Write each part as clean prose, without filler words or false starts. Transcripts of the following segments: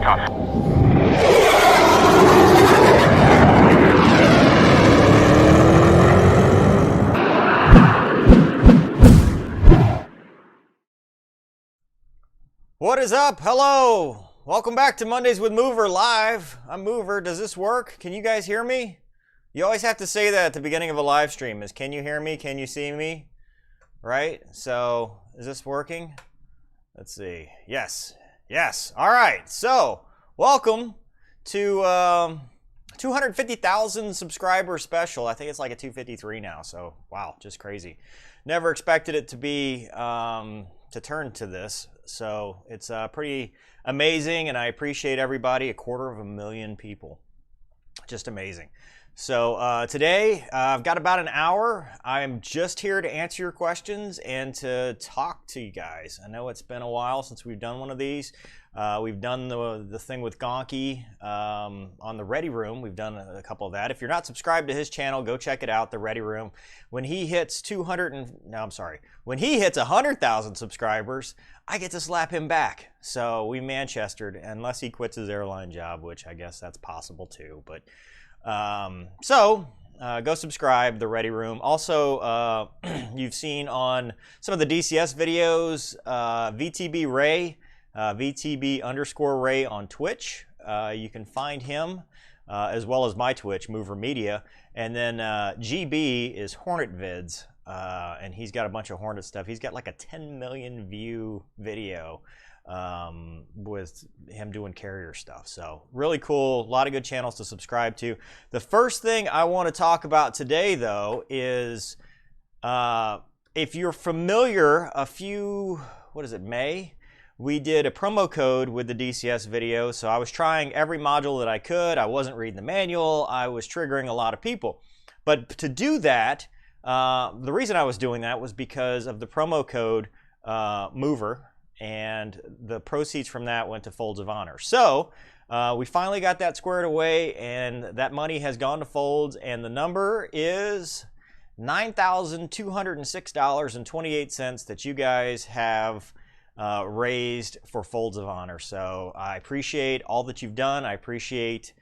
liftoff. What is up? Hello! Welcome back to Mondays with Mover Live. I'm Mover. Does this work? Can you guys hear me? You always have to say that at the beginning of a live stream is, can you hear me? Can you see me? Right? So, is this working? Let's see. Yes. Yes. All right. So, welcome to 250,000 subscriber special. I think it's like a 253 now. So, wow, just crazy. Never expected it to be to turn to this. So, it's pretty amazing, and I appreciate everybody. 250,000 people. Just amazing. So today I've got about an hour. I'm just here to answer your questions and to talk to you guys. I know it's been a while since we've done one of these. We've done the thing with Gonky on the Ready Room. We've done a couple of that. If you're not subscribed to his channel, go check it out, the Ready Room. When he hits when he hits 100,000 subscribers, I get to slap him back. So we Manchestered, unless he quits his airline job, which I guess that's possible too. But go subscribe, the Ready Room. Also, you've seen on some of the DCS videos, VTB Ray, VTB_Ray on Twitch. You can find him, as well as my Twitch, Mover Media. And then GB is Hornet Vids, and he's got a bunch of Hornet stuff. He's got like a 10 million view video with him doing carrier stuff. So really cool, a lot of good channels to subscribe to. The first thing I want to talk about today though is if you're familiar, May, we did a promo code with the DCS video. So I was trying every module that I could. I wasn't reading the manual. I was triggering a lot of people. But to do that, the reason I was doing that was because of the promo code Mover, and the proceeds from that went to Folds of Honor. So we finally got that squared away, and that money has gone to Folds, and the number is $9,206.28 that you guys have raised for Folds of Honor. So I appreciate all that you've done. I appreciate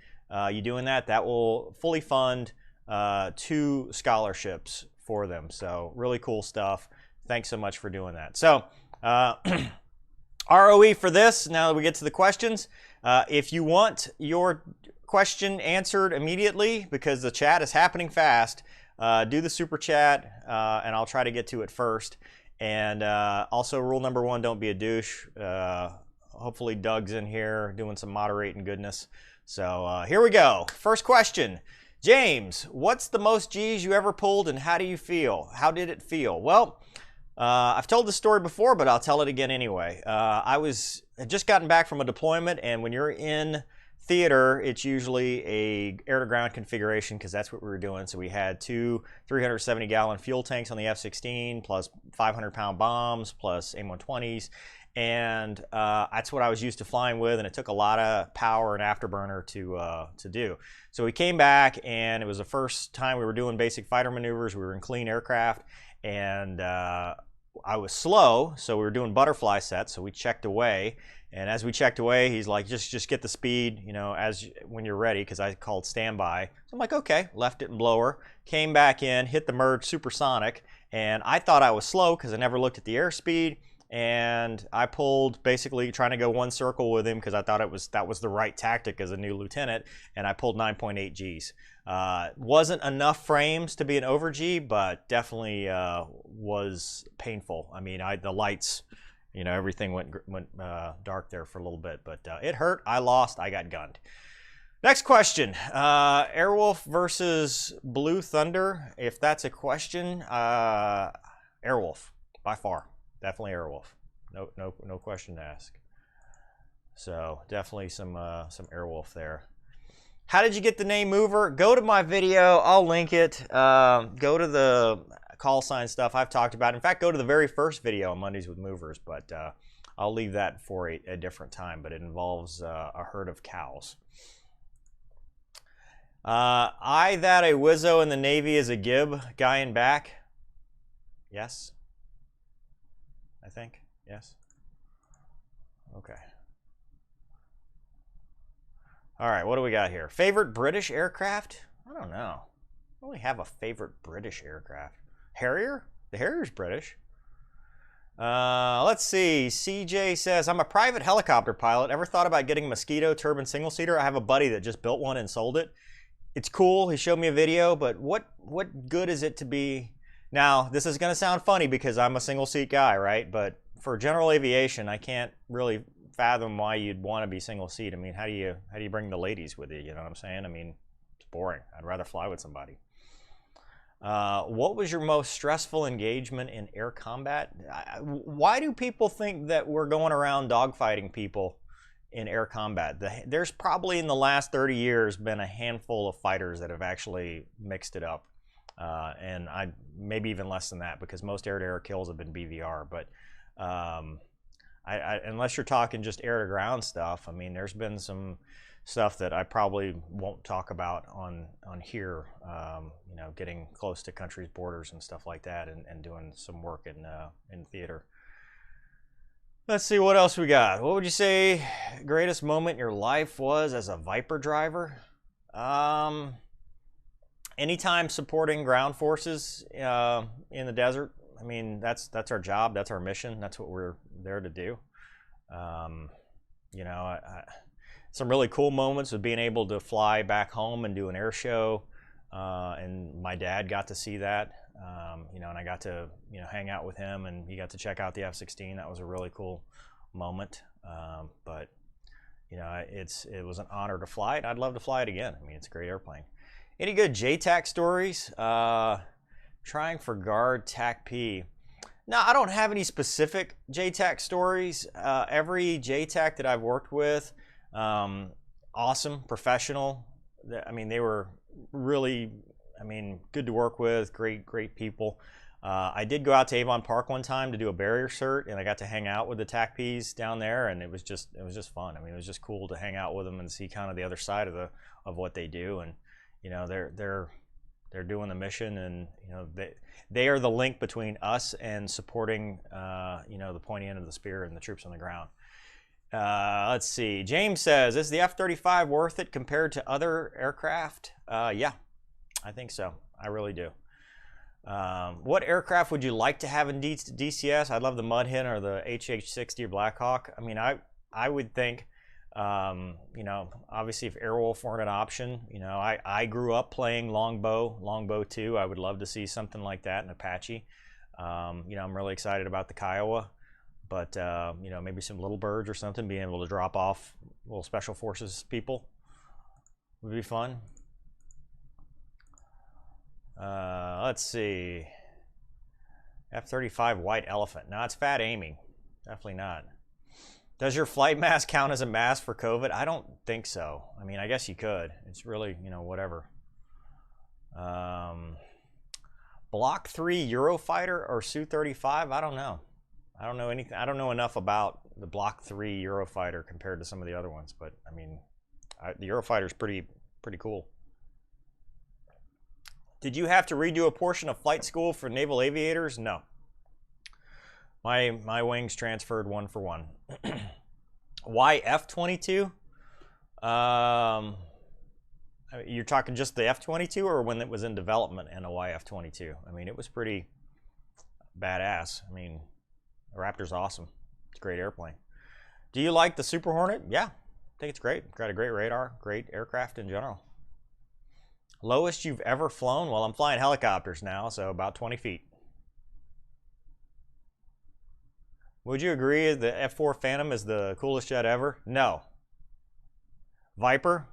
you doing that. That will fully fund 2 scholarships for them. So really cool stuff. Thanks so much for doing that. So ROE for this, now that we get to the questions. If you want your question answered immediately, because the chat is happening fast, do the super chat, and I'll try to get to it first. And also, rule number 1, don't be a douche. Hopefully Doug's in here doing some moderating goodness. So here we go. First question. James, what's the most G's you ever pulled, and how do you feel? How did it feel? Well, I've told this story before, but I'll tell it again anyway. Had just gotten back from a deployment, and when you're in theater, it's usually a air-to-ground configuration, because that's what we were doing. So we had 2 370-gallon fuel tanks on the F-16, plus 500-pound bombs, plus AIM-120s, and that's what I was used to flying with, and it took a lot of power and afterburner to do. So we came back, and it was the first time we were doing basic fighter maneuvers. We were in clean aircraft, and I was slow, so we were doing butterfly sets, so we checked away. And as we checked away, he's like, just get the speed, you know, when you're ready, because I called standby. So I'm like, okay, left it in blower, came back in, hit the merge supersonic, and I thought I was slow because I never looked at the airspeed, and I pulled, basically trying to go one circle with him because I thought that was the right tactic as a new lieutenant, and I pulled 9.8 Gs. Wasn't enough frames to be an over G, but definitely was painful. I mean, the lights, you know, everything went dark there for a little bit, but it hurt. I lost. I got gunned. Next question. Airwolf versus Blue Thunder. If that's a question, Airwolf by far. Definitely Airwolf. No question to ask. So definitely some Airwolf there. How did you get the name Mover? Go to my video. I'll link it. Go to the call sign stuff I've talked about. In fact, go to the very first video on Mondays with Movers, but I'll leave that for a different time, but it involves a herd of cows. That a Wizzo in the Navy is a Gib guy in back? Yes. I think. Yes. Okay. All right, what do we got here? Favorite British aircraft? I don't know. I don't really have a favorite British aircraft. Harrier? The Harrier's British. Let's see. CJ says, I'm a private helicopter pilot. Ever thought about getting a Mosquito turbine single-seater? I have a buddy that just built one and sold it. It's cool. He showed me a video, but what good is it to be... Now, this is going to sound funny because I'm a single-seat guy, right? But for general aviation, I can't really fathom why you'd want to be single-seat. I mean, how do you bring the ladies with you? You know what I'm saying? I mean, it's boring. I'd rather fly with somebody. What was your most stressful engagement in air combat? Why do people think that we're going around dogfighting people in air combat? There's probably in the last 30 years been a handful of fighters that have actually mixed it up. And maybe even less than that, because most air-to-air kills have been BVR. But unless you're talking just air-to-ground stuff, I mean, there's been some stuff that I probably won't talk about on here, you know, getting close to countries' borders and stuff like that, and doing some work in theater. Let's see what else we got. What would you say greatest moment in your life was as a Viper driver? Anytime supporting ground forces in the desert. I mean, that's our job, that's our mission, that's what we're there to do. You know, some really cool moments of being able to fly back home and do an air show, and my dad got to see that, you know, and I got to, you know, hang out with him, and he got to check out the F-16. That was a really cool moment, but you know, it was an honor to fly it. I'd love to fly it again. I mean, it's a great airplane. Any good JTAC stories? Trying for guard TAC P. No, I don't have any specific JTAC stories. Every JTAC that I've worked with, awesome, professional. I mean, they were really, I mean, good to work with, great people. I did go out to Avon Park one time to do a barrier cert, and I got to hang out with the TAC Ps down there, and it was just fun. I mean, it was just cool to hang out with them and see kind of the other side of what they do. And you know, they're doing the mission, and you know, they are the link between us and supporting you know, the pointy end of the spear and the troops on the ground. Let's see. James says, is the F-35 worth it compared to other aircraft? Yeah, I think so. I really do. What aircraft would you like to have in DCS? I'd love the Mudhen or the HH-60 or Black Hawk. I mean, I would think, you know, obviously if Airwolf weren't an option, you know, I grew up playing Longbow 2. I would love to see something like that in Apache. You know, I'm really excited about the Kiowa, but you know, maybe some Little Birds or something, being able to drop off little special forces people would be fun. Let's see. F-35 White Elephant. No, it's Fat Amy. Definitely not. Does your flight mask count as a mask for COVID? I don't think so. I mean, I guess you could. It's really, you know, whatever. Block 3 Eurofighter or Su-35? I don't know. I don't know anything. I don't know enough about the Block 3 Eurofighter compared to some of the other ones. But I mean, the Eurofighter is pretty cool. Did you have to redo a portion of flight school for naval aviators? No. My wings transferred one for one. Why F-22? You're talking just the F-22, or when it was in development and a YF-22? I mean, it was pretty badass. I mean, the Raptor's awesome. It's a great airplane. Do you like the Super Hornet? Yeah, I think it's great. Got a great radar, great aircraft in general. Lowest you've ever flown? Well, I'm flying helicopters now, so about 20 feet. Would you agree the F4 Phantom is the coolest jet ever? No. Viper,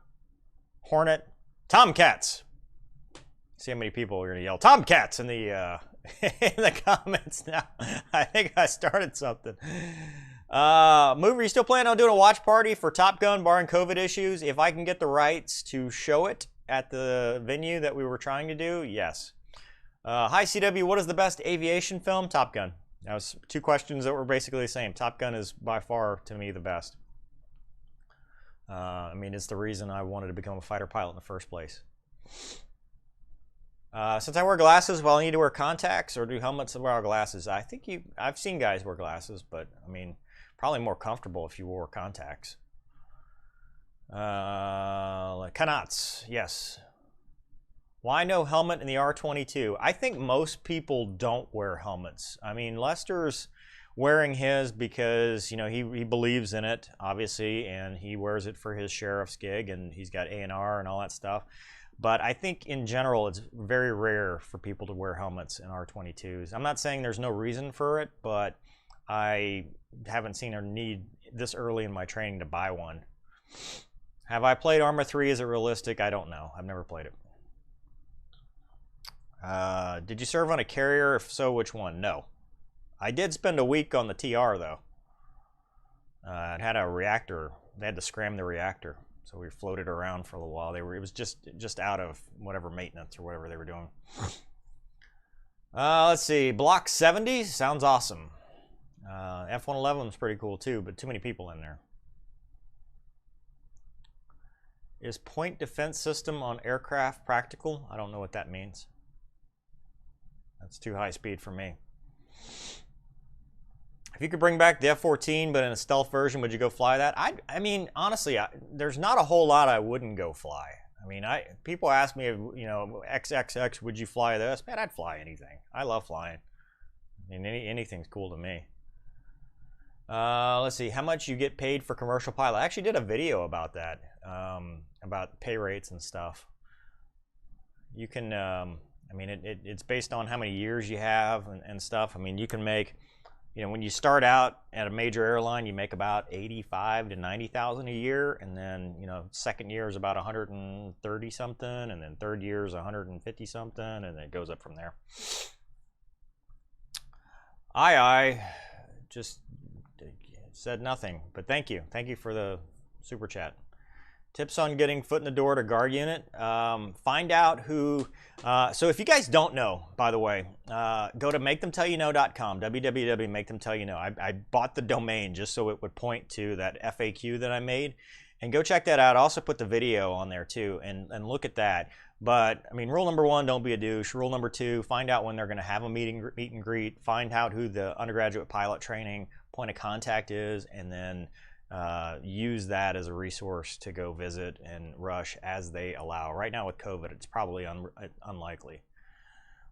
Hornet, Tomcats. See how many people are going to yell Tomcats in the in the comments now. I think I started something. Mover, are you still planning on doing a watch party for Top Gun barring COVID issues? If I can get the rights to show it at the venue that we were trying to do, yes. Hi CW, what is the best aviation film? Top Gun. That was two questions that were basically the same. Top Gun is by far, to me, the best. I mean, it's the reason I wanted to become a fighter pilot in the first place. Since I wear glasses, will I need to wear contacts, or do helmets wear glasses? I think I've seen guys wear glasses, but I mean, probably more comfortable if you wore contacts. Kanats, yes. Why no helmet in the R22? I think most people don't wear helmets. I mean, Lester's wearing his because, you know, he believes in it, obviously, and he wears it for his sheriff's gig, and he's got A&R and all that stuff. But I think in general, it's very rare for people to wear helmets in R22s. I'm not saying there's no reason for it, but I haven't seen a need this early in my training to buy one. Have I played Arma 3? Is it realistic? I don't know. I've never played it. Did you serve on a carrier? If so, which one? No. I did spend a week on the TR, though. It had a reactor. They had to scram the reactor. So we floated around for a little while. It was just out of whatever maintenance or whatever they were doing. Let's see. Block 70 sounds awesome. F-111 is pretty cool too, but too many people in there. Is point defense system on aircraft practical? I don't know what that means. That's too high speed for me. If you could bring back the F-14 but in a stealth version, would you go fly that? I mean, honestly, there's not a whole lot I wouldn't go fly. I mean, people ask me, you know, XXX, would you fly this? Man, I'd fly anything. I love flying. I mean, anything's cool to me. Let's see, how much you get paid for commercial pilot. I actually did a video about that, about pay rates and stuff. You can, I mean, it's based on how many years you have and stuff. I mean, you can make, you know, when you start out at a major airline, you make about 85 to 90,000 a year, and then, you know, second year is about 130 something, and then third year is 150 something, and then it goes up from there. I just said nothing, but thank you for the super chat. Tips on getting foot in the door to guard unit. Find out who, so if you guys don't know, by the way, go to makethemtellyouKnow.com, www.makethemtellyouKnow. I bought the domain just so it would point to that FAQ that I made, and go check that out. I also put the video on there too, and look at that. But I mean, rule number 1, don't be a douche. Rule number 2, find out when they're going to have a meet and greet. Find out who the undergraduate pilot training point of contact is, and then use that as a resource to go visit and rush as they allow. Right now with COVID, it's probably unlikely.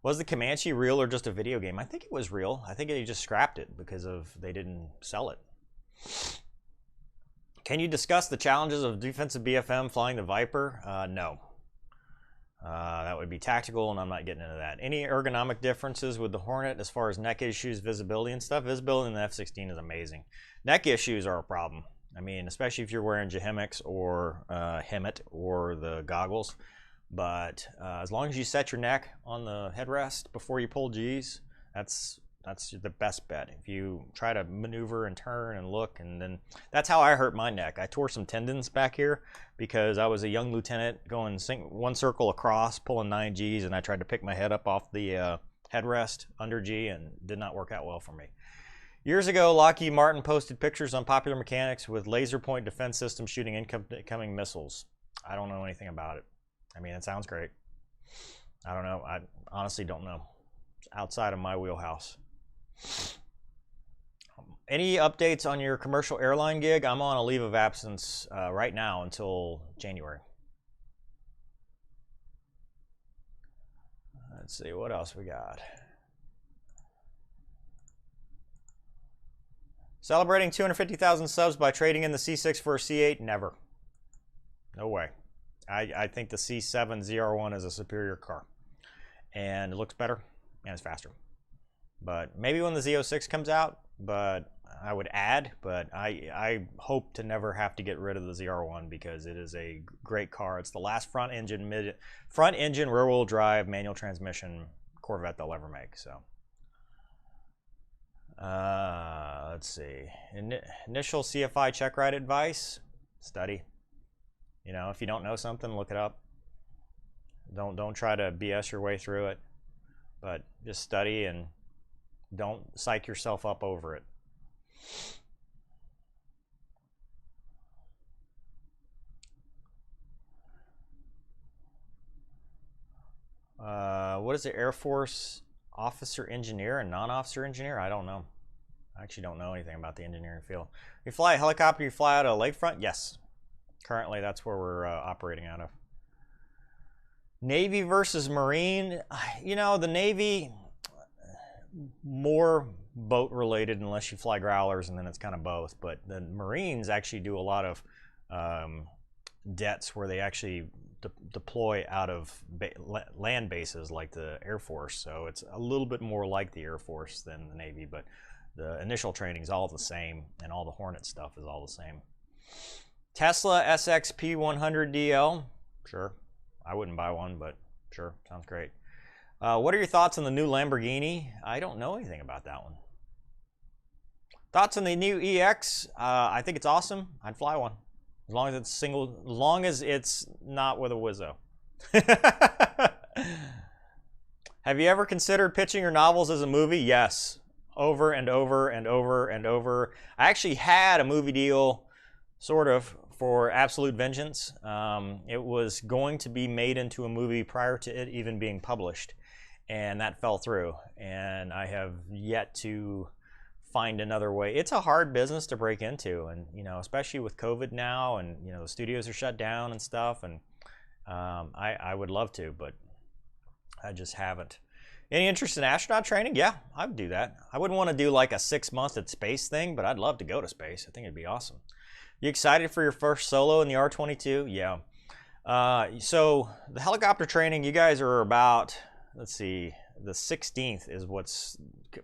Was the Comanche real or just a video game? I think it was real. I think they just scrapped it because they didn't sell it. Can you discuss the challenges of defensive BFM flying the Viper? No. That would be tactical, and I'm not getting into that. Any ergonomic differences with the Hornet as far as neck issues, visibility and stuff? Visibility in the F-16 is amazing. Neck issues are a problem. I mean, especially if you're wearing Jahemics or Hemet or the goggles. But as long as you set your neck on the headrest before you pull G's, that's the best bet. If you try to maneuver and turn and look, and then that's how I hurt my neck. I tore some tendons back here because I was a young lieutenant going one circle across, pulling 9 G's, and I tried to pick my head up off the headrest under G, and did not work out well for me. Years ago, Lockheed Martin posted pictures on Popular Mechanics with laser point defense systems shooting incoming missiles. I don't know anything about it. I mean, it sounds great. I don't know. I honestly don't know. It's outside of my wheelhouse. Any updates on your commercial airline gig? I'm on a leave of absence right now until January. Let's see, what else we got? Celebrating 250,000 subs by trading in the C6 for a C8? Never. No way. I think the C7 ZR1 is a superior car. And it looks better, and it's faster. But maybe when the Z06 comes out, but I would add, but I hope to never have to get rid of the ZR1 because it is a great car. It's the last front engine rear-wheel drive manual transmission Corvette they'll ever make. So let's see. Initial CFI check ride advice: study. You know, if you don't know something, look it up. Don't try to BS your way through it, but just study and don't psych yourself up over it. What is the Air Force officer engineer and non-officer engineer? I don't know. I actually don't know anything about the engineering field. You fly a helicopter, you fly out of a lakefront? Yes. Currently, that's where we're operating out of. Navy versus Marine. You know, the Navy, more boat related unless you fly growlers, and then it's kind of both. But the Marines actually do a lot of debts where they actually deploy out of land bases like the Air Force. So it's a little bit more like the Air Force than the Navy, but the initial training is all the same, and all the Hornet stuff is all the same. Tesla SXP 100DL. Sure. I wouldn't buy one, but sure. Sounds great. What are your thoughts on the new Lamborghini? I don't know anything about that one. Thoughts on the new EX? I think it's awesome. I'd fly one. As long as it's single, as long as it's not with a Wizzo. Have you ever considered pitching your novels as a movie? Yes. Over and over and over and over. I actually had a movie deal, sort of, for Absolute Vengeance. It was going to be made into a movie prior to it even being published, and that fell through, and I have yet to find another way. It's a hard business to break into, and you know, especially with COVID now, and you know, the studios are shut down and stuff, and I would love to, but I just haven't. Any interest in astronaut training? Yeah, I would do that. I wouldn't want to do like a 6 month at space thing, but I'd love to go to space. I think it'd be awesome. You excited for your first solo in the R-22? Yeah. So the helicopter training, you guys are about, let's see, the 16th is what's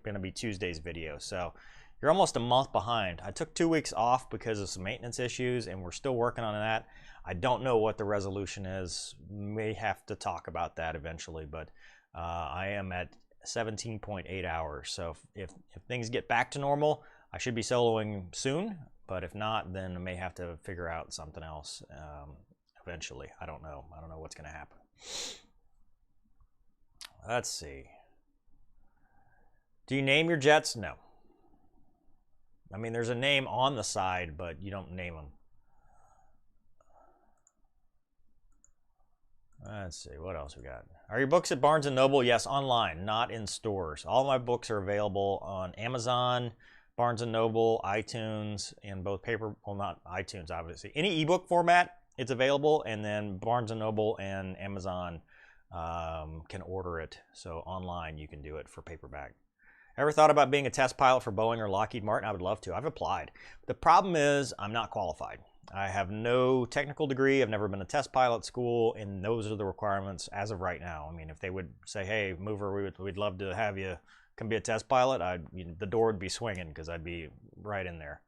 going to be Tuesday's video. So you're almost a month behind. I took 2 weeks off because of some maintenance issues, and we're still working on that. I don't know what the resolution is. May have to talk about that eventually, but I am at 17.8 hours. So if things get back to normal, I should be soloing soon. But if not, then I may have to figure out something else eventually. I don't know. I don't know what's going to happen. Let's see. Do you name your jets? No. I mean, there's a name on the side, but you don't name them. Let's see. What else we got? Are your books at Barnes & Noble? Yes, online, not in stores. All my books are available on Amazon, Barnes & Noble, iTunes, and both paper, well, not iTunes, obviously. Any ebook format, it's available, and then Barnes & Noble and Amazon can order it. So online, you can do it for paperback. Ever thought about being a test pilot for Boeing or Lockheed Martin? I would love to. I've applied. The problem is I'm not qualified. I have no technical degree. I've never been a test pilot at school, and those are the requirements as of right now. I mean, if they would say, hey, mover, we'd love to have you come be a test pilot, the door would be swinging because I'd be right in there.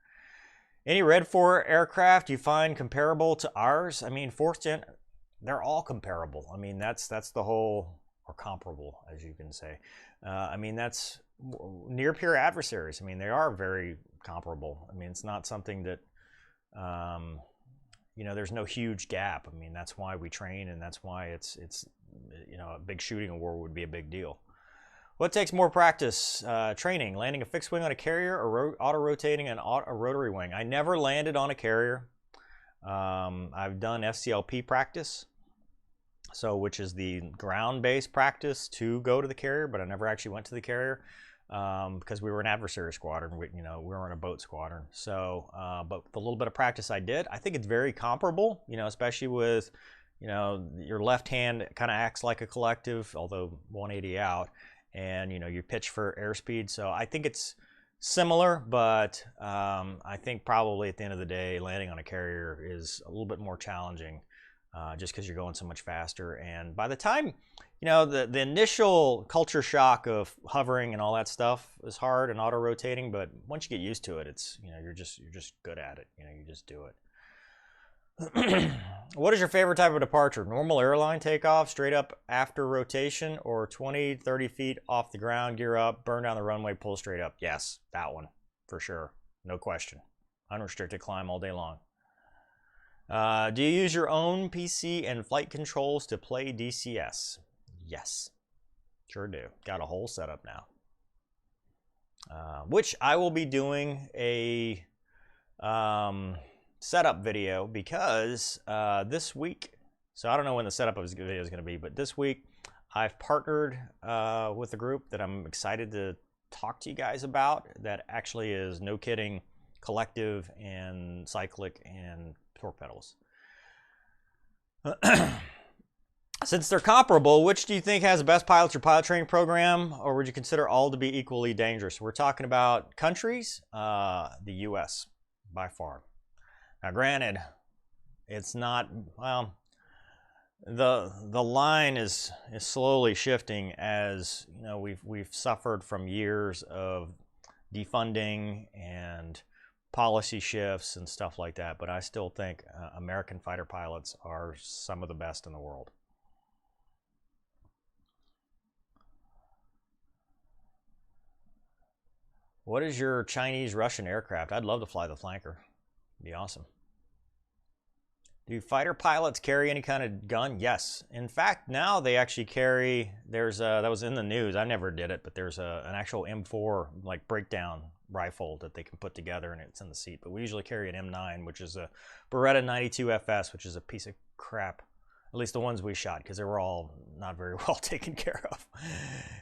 Any Red 4 aircraft you find comparable to ours? I mean, 4th gen, they're all comparable. I mean, that's the whole, or comparable, as you can say. I mean, that's near peer adversaries. I mean, they are very comparable. I mean, it's not something that, you know, there's no huge gap. I mean, that's why we train, and that's why it's you know, a big shooting award would be a big deal. What takes more practice? Training, landing a fixed wing on a carrier, or auto-rotating a rotary wing. I never landed on a carrier. I've done FCLP practice, so which is the ground-based practice to go to the carrier, but I never actually went to the carrier because we were an adversary squadron. We were in a boat squadron. So, but the little bit of practice I did, I think it's very comparable. You know, especially with, you know, your left hand kind of acts like a collective, although 180 out. And you know, you pitch for airspeed, so I think it's similar, but I think probably at the end of the day, landing on a carrier is a little bit more challenging, just because you're going so much faster. And by the time, you know, the initial culture shock of hovering and all that stuff is hard and auto rotating, but once you get used to it, it's, you know, you're just good at it. You know, you just do it. What is your favorite type of departure? Normal airline takeoff, straight up after rotation, or 20, 30 feet off the ground, gear up, burn down the runway, pull straight up? Yes, that one, for sure. No question. Unrestricted climb all day long. Do you use your own PC and flight controls to play DCS? Yes, sure do. Got a whole setup now. Which I will be doing a setup video because this week, so I don't know when the setup of this video is going to be, but this week I've partnered with a group that I'm excited to talk to you guys about that actually is, no kidding, collective and cyclic and torque pedals. Since they're comparable, which do you think has the best pilots or pilot training program, or would you consider all to be equally dangerous? We're talking about countries, the U.S. by far. Now, granted, it's not, well, the line is slowly shifting as, you know, we've suffered from years of defunding and policy shifts and stuff like that, but I still think American fighter pilots are some of the best in the world. What is your Chinese-Russian aircraft? I'd love to fly the Flanker. It'd be awesome. Do fighter pilots carry any kind of gun? Yes. In fact, now they actually carry, that was in the news, I never did it, but there's an actual M4 like breakdown rifle that they can put together and it's in the seat. But we usually carry an M9, which is a Beretta 92 FS, which is a piece of crap. At least the ones we shot, because they were all not very well taken care of.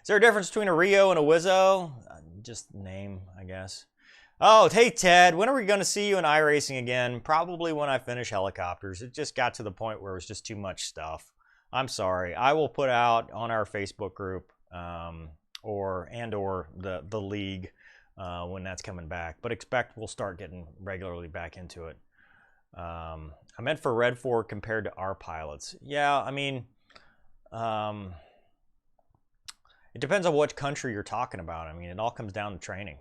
Is there a difference between a Rio and a Wizzo? Just name, I guess. Oh, hey, Ted, when are we going to see you in iRacing again? Probably when I finish helicopters. It just got to the point where it was just too much stuff. I'm sorry. I will put out on our Facebook group or the league when that's coming back. But expect we'll start getting regularly back into it. I meant for Red Ford compared to our pilots. Yeah, I mean, it depends on which country you're talking about. I mean, it all comes down to training.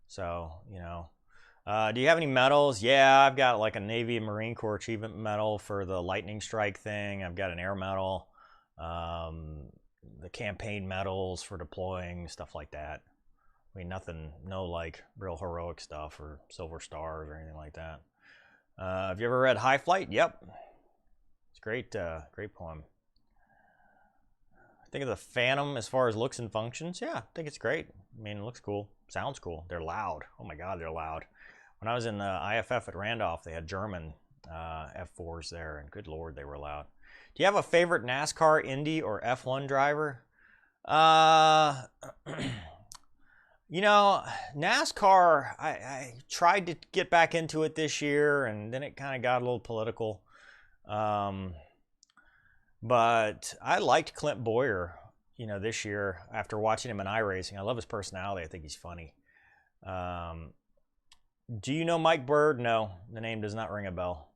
So, you know, do you have any medals? Yeah, I've got like a Navy and Marine Corps Achievement Medal for the Lightning Strike thing. I've got an Air Medal, the campaign medals for deploying, stuff like that. I mean, nothing, no like real heroic stuff or Silver Stars or anything like that. Have you ever read High Flight? Yep. It's great, great poem. Think of the Phantom as far as looks and functions. Yeah, I think it's great. I mean, it looks cool. Sounds cool. They're loud. Oh my God, they're loud. When I was in the IFF at Randolph, they had German F4s there, and good Lord, they were loud. Do you have a favorite NASCAR, Indy, or F1 driver? You know, NASCAR, I tried to get back into it this year, and then it kind of got a little political. But I liked Clint Boyer, you know, this year after watching him in iRacing. I love his personality. I think he's funny. Do you know Mike Bird? No, the name does not ring a bell.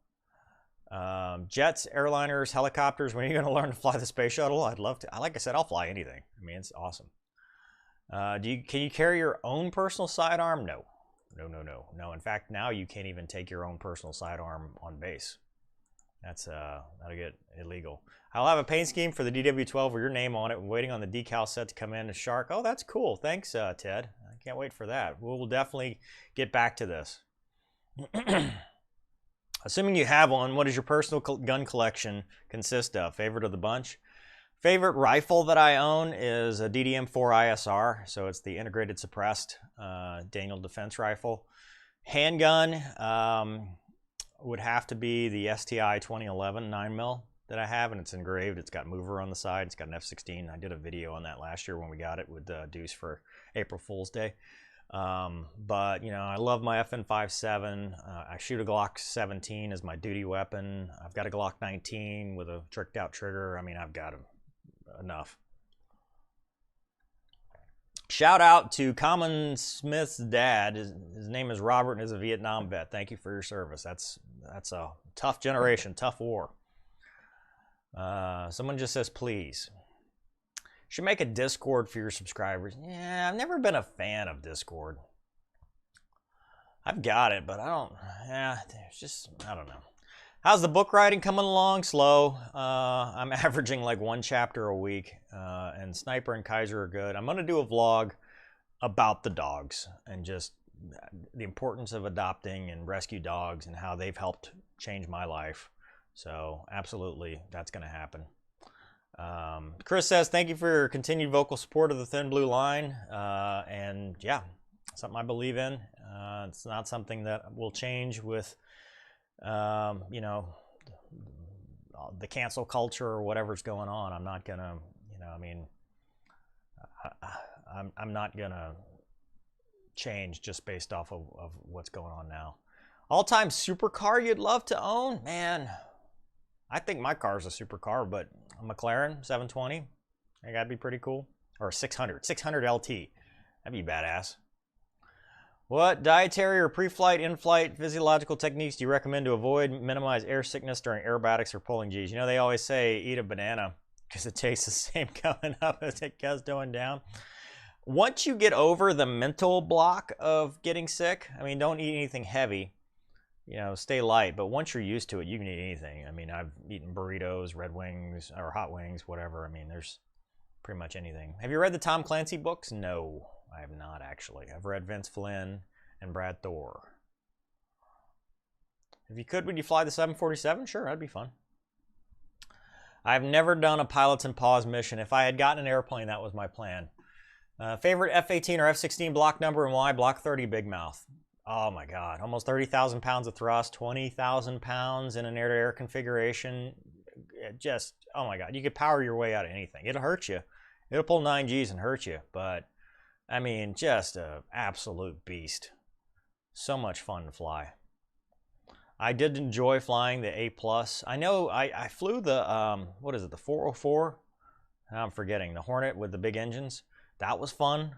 Jets, airliners, helicopters. When are you going to learn to fly the space shuttle? I'd love to. Like I said, I'll fly anything. I mean, it's awesome. Can you carry your own personal sidearm? No. No. In fact, now you can't even take your own personal sidearm on base. That'll get illegal. I'll have a paint scheme for the DW12 with your name on it. I'm waiting on the decal set to come in. A shark. Oh, that's cool. Thanks, Ted. I can't wait for that. We'll definitely get back to this. Assuming you have one, what does your personal gun collection consist of? Favorite of the bunch? Favorite rifle that I own is a DDM-4 ISR. So it's the integrated suppressed Daniel defense rifle. Handgun would have to be the STI 2011 9mm that I have, and it's engraved. It's got mover on the side. It's got an F-16. I did a video on that last year when we got it with Deuce for April Fool's Day. But, you know, I love my FN57. I shoot a Glock 17 as my duty weapon. I've got a Glock 19 with a tricked out trigger. I mean, I've got enough. Shout out to Common Smith's dad. His name is Robert and is a Vietnam vet. Thank you for your service. That's a tough generation, tough war. Someone just says, please. Should make a Discord for your subscribers. Yeah, I've never been a fan of Discord. I've got it, but I don't, it's just, I don't know. How's the book writing coming along? Slow. I'm averaging like 1 chapter a week, and Sniper and Kaiser are good. I'm going to do a vlog about the dogs and just the importance of adopting and rescue dogs and how they've helped change my life. So absolutely, that's going to happen. Chris says, thank you for your continued vocal support of the Thin Blue Line. And yeah, something I believe in. It's not something that will change with, you know, the cancel culture or whatever's going on. I'm not going to, you know, I mean, I'm not going to change just based off of what's going on now. All-time supercar you'd love to own? Man, I think my car's a supercar, but a McLaren 720, I think that'd be pretty cool. Or 600 LT, that'd be badass. What dietary or pre-flight, in-flight physiological techniques do you recommend to avoid, minimize air sickness during aerobatics or pulling G's? You know, they always say eat a banana because it tastes the same coming up as it goes going down. Once you get over the mental block of getting sick, I mean, don't eat anything heavy. You know, stay light, but once you're used to it, you can eat anything. I mean, I've eaten burritos, red wings, or hot wings, whatever. I mean, there's pretty much anything. Have you read the Tom Clancy books? No, I have not actually. I've read Vince Flynn and Brad Thor. If you could, would you fly the 747? Sure, that'd be fun. I've never done a pilots in pause mission. If I had gotten an airplane, that was my plan. Favorite F-18 or F-16 block number and why? Block 30, Big Mouth. Oh my God, almost 30,000 pounds of thrust, 20,000 pounds in an air-to-air configuration. Just, oh my God, you could power your way out of anything. It'll hurt you. It'll pull 9Gs and hurt you, but I mean, just an absolute beast. So much fun to fly. I did enjoy flying the A+. I know I flew the, what is it, the 404? I'm forgetting, the Hornet with the big engines. That was fun.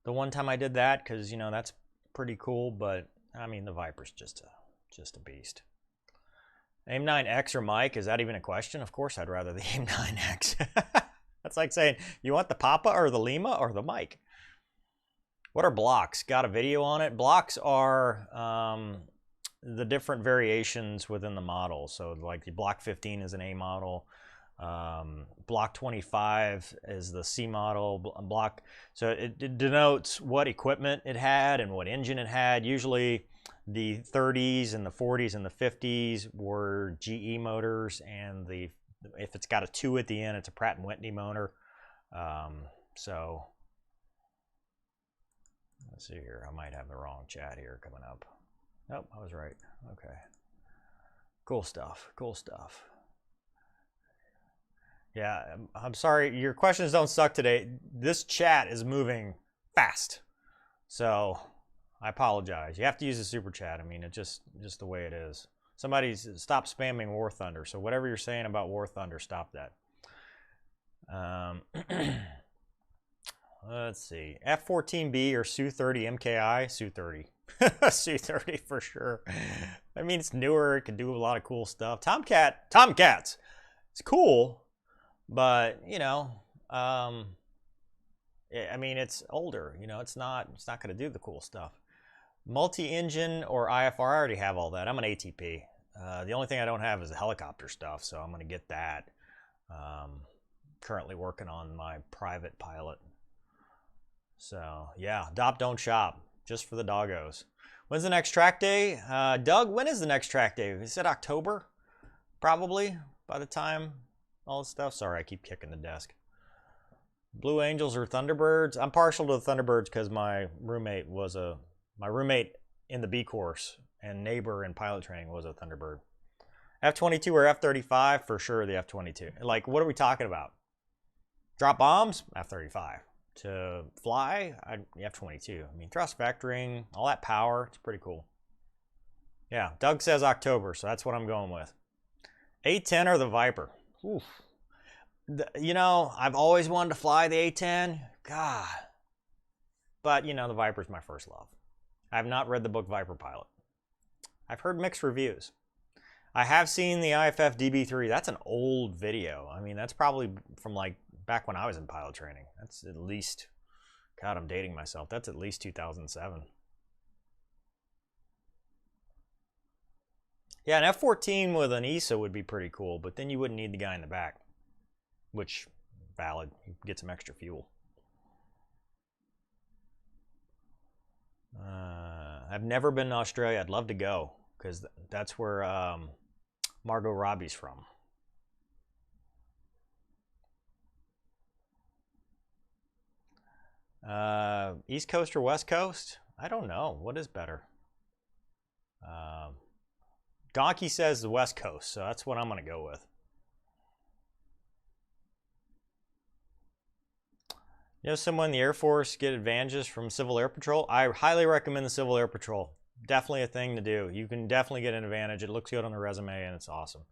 The one time I did that, because, you know, that's pretty cool, but I mean, the Viper's just a beast. AIM-9X or Mike, is that even a question? Of course I'd rather the AIM-9X. That's like saying, you want the Papa or the Lima or the Mike? What are blocks? Got a video on it. Blocks are the different variations within the model. So like the Block 15 is an A model. Block 25 is the C model. So it denotes what equipment it had and what engine it had. Usually the 30s and the 40s and the 50s were GE motors, and if it's got a 2 at the end, it's a Pratt & Whitney motor. So let's see here. I might have the wrong chat here coming up. Nope, I was right. Okay. Cool stuff. Cool stuff. Yeah, I'm sorry. Your questions don't suck today. This chat is moving fast. So I apologize. You have to use the super chat. I mean, it's just the way it is. Somebody's stop spamming War Thunder. So whatever you're saying about War Thunder, stop that. Let's see. F-14B or Su-30 MKI? Su-30. Su-30 for sure. I mean, it's newer. It can do a lot of cool stuff. Tomcats. It's cool, but you know, I mean, it's older. You know, it's not going to do the cool stuff. Multi-engine or IFR? I already have all that. I'm an ATP. The only thing I don't have is the helicopter stuff, so I'm going to get that. Currently working on my private pilot. So yeah, Dop don't shop, just for the doggos. When's the next track day? Doug, when is the next track day? Is it October? Probably, by the time all this stuff. Sorry, I keep kicking the desk. Blue Angels or Thunderbirds? I'm partial to the Thunderbirds because my roommate in the B course and neighbor in pilot training was a Thunderbird. F-22 or F-35? For sure the F-22. Like, what are we talking about? Drop bombs? F-35. To fly? F-22. I mean, thrust vectoring, all that power, it's pretty cool. Yeah, Doug says October, so that's what I'm going with. A-10 or the Viper? Oof. You know, I've always wanted to fly the A-10. God. But, you know, the Viper's my first love. I have not read the book Viper Pilot. I've heard mixed reviews. I have seen the IFF DB3. That's an old video. I mean, that's probably from like back when I was in pilot training. That's at least, God, I'm dating myself. That's at least 2007. Yeah, an F-14 with an ESA would be pretty cool, but then you wouldn't need the guy in the back, which, valid. You get some extra fuel. I've never been to Australia. I'd love to go, because that's where Margot Robbie's from. East Coast or West Coast? I don't know. What is better? Donkey says the West Coast, so that's what I'm going to go with. You know, someone in the Air Force get advantages from Civil Air Patrol? I highly recommend the Civil Air Patrol. Definitely a thing to do. You can definitely get an advantage. It looks good on the resume, and it's awesome.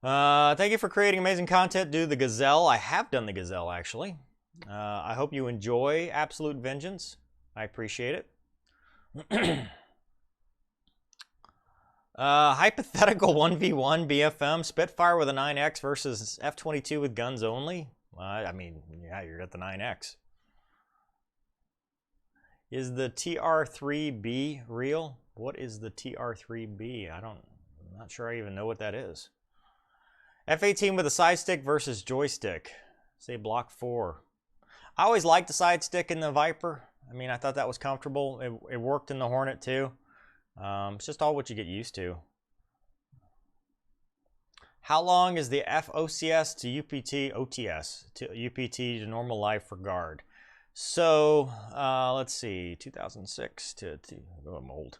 Thank you for creating amazing content. Do the Gazelle. I have done the Gazelle, actually. I hope you enjoy Absolute Vengeance. I appreciate it. Hypothetical 1v1 BFM. Spitfire with a 9X versus F-22 with guns only. I mean, yeah, you're at the 9X. Is the TR3B real? What is the TR3B? I'm not sure I even know what that is. F-18 with a side stick versus joystick. Say block 4. I always liked the side stick in the Viper. I mean, I thought that was comfortable. It worked in the Hornet too. It's just all what you get used to. How long is the FOCS to UPT OTS to UPT to normal life for guard? So let's see, 2006 to oh, I'm old.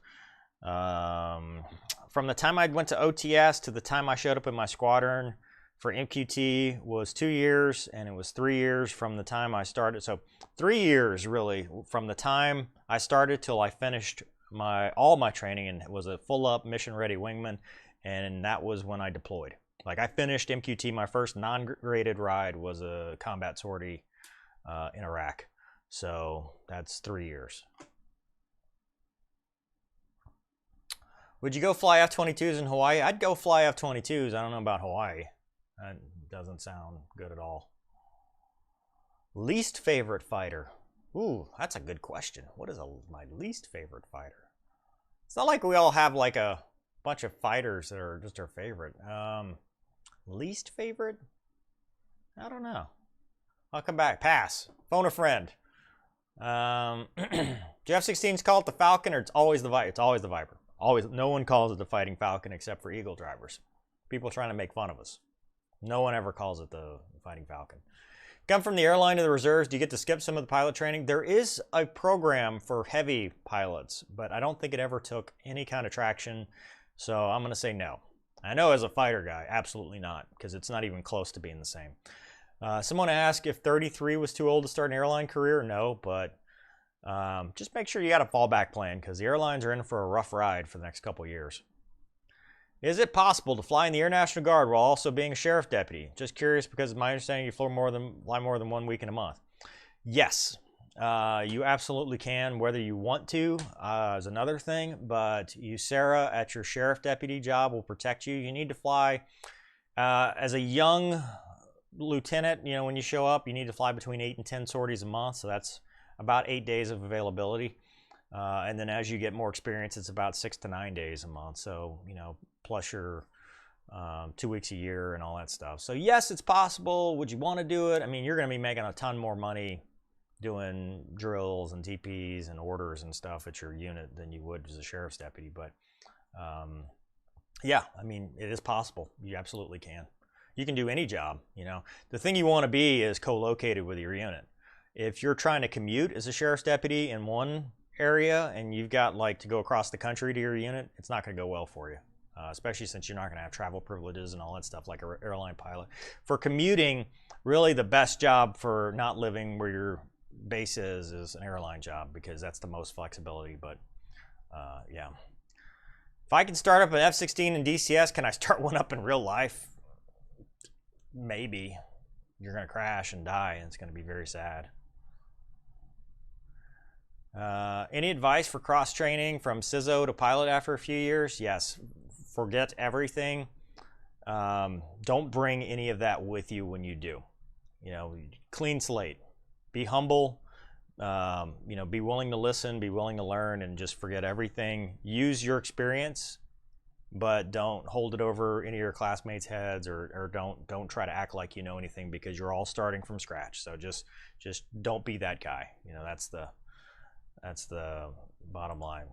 From the time I went to OTS to the time I showed up in my squadron for MQT was 2 years, and it was 3 years from the time I started. So 3 years really from the time I started till I finished all my training and was a full up mission ready wingman, and that was when I deployed. Like I finished MQT, my first non-graded ride was a combat sortie in Iraq. So that's 3 years. Would you go fly F-22s in Hawaii? I'd go fly F-22s. I don't know about Hawaii. That doesn't sound good at all. Least favorite fighter? Ooh, that's a good question. What is my least favorite fighter? It's not like we all have like a bunch of fighters that are just our favorite. Least favorite? I don't know. I'll come back. Pass. Phone a friend. Do F-16s call it the Falcon, or it's always the Viper? It's always the Viper. Always. No one calls it the Fighting Falcon except for Eagle drivers. People trying to make fun of us. No one ever calls it the Fighting Falcon. Come from the airline to the reserves, do you get to skip some of the pilot training? There is a program for heavy pilots, but I don't think it ever took any kind of traction, so I'm going to say no. I know as a fighter guy, absolutely not, because it's not even close to being the same. Someone asked if 33 was too old to start an airline career. No, but just make sure you got a fallback plan, because the airlines are in for a rough ride for the next couple years. Is it possible to fly in the Air National Guard while also being a sheriff deputy? Just curious, because my understanding you fly more than 1 week in a month. Yes, you absolutely can. Whether you want to is another thing, but USERA at your sheriff deputy job will protect you. You need to fly as a young lieutenant. You know, when you show up, you need to fly between 8 and 10 sorties a month, so that's about 8 days of availability. And then as you get more experience, it's about 6 to 9 days a month. So, you know, plus your 2 weeks a year and all that stuff. So yes, it's possible. Would you want to do it? I mean, you're going to be making a ton more money doing drills and TPs and orders and stuff at your unit than you would as a sheriff's deputy. But yeah, I mean, it is possible. You absolutely can. You can do any job, you know. The thing you want to be is co-located with your unit. If you're trying to commute as a sheriff's deputy in one area and you've got like to go across the country to your unit, it's not going to go well for you. Especially since you're not going to have travel privileges and all that stuff like an airline pilot. For commuting, really the best job for not living where your base is an airline job, because that's the most flexibility. But yeah. If I can start up an F-16 in DCS, can I start one up in real life? Maybe. You're going to crash and die, and it's going to be very sad. Any advice for cross-training from CISO to pilot after a few years? Yes. Forget everything. Don't bring any of that with you when you do. You know, clean slate. Be humble. You know, be willing to listen, be willing to learn, and just forget everything. Use your experience, but don't hold it over any of your classmates' heads, or don't try to act like you know anything, because you're all starting from scratch. So just don't be that guy. You know, that's the bottom line.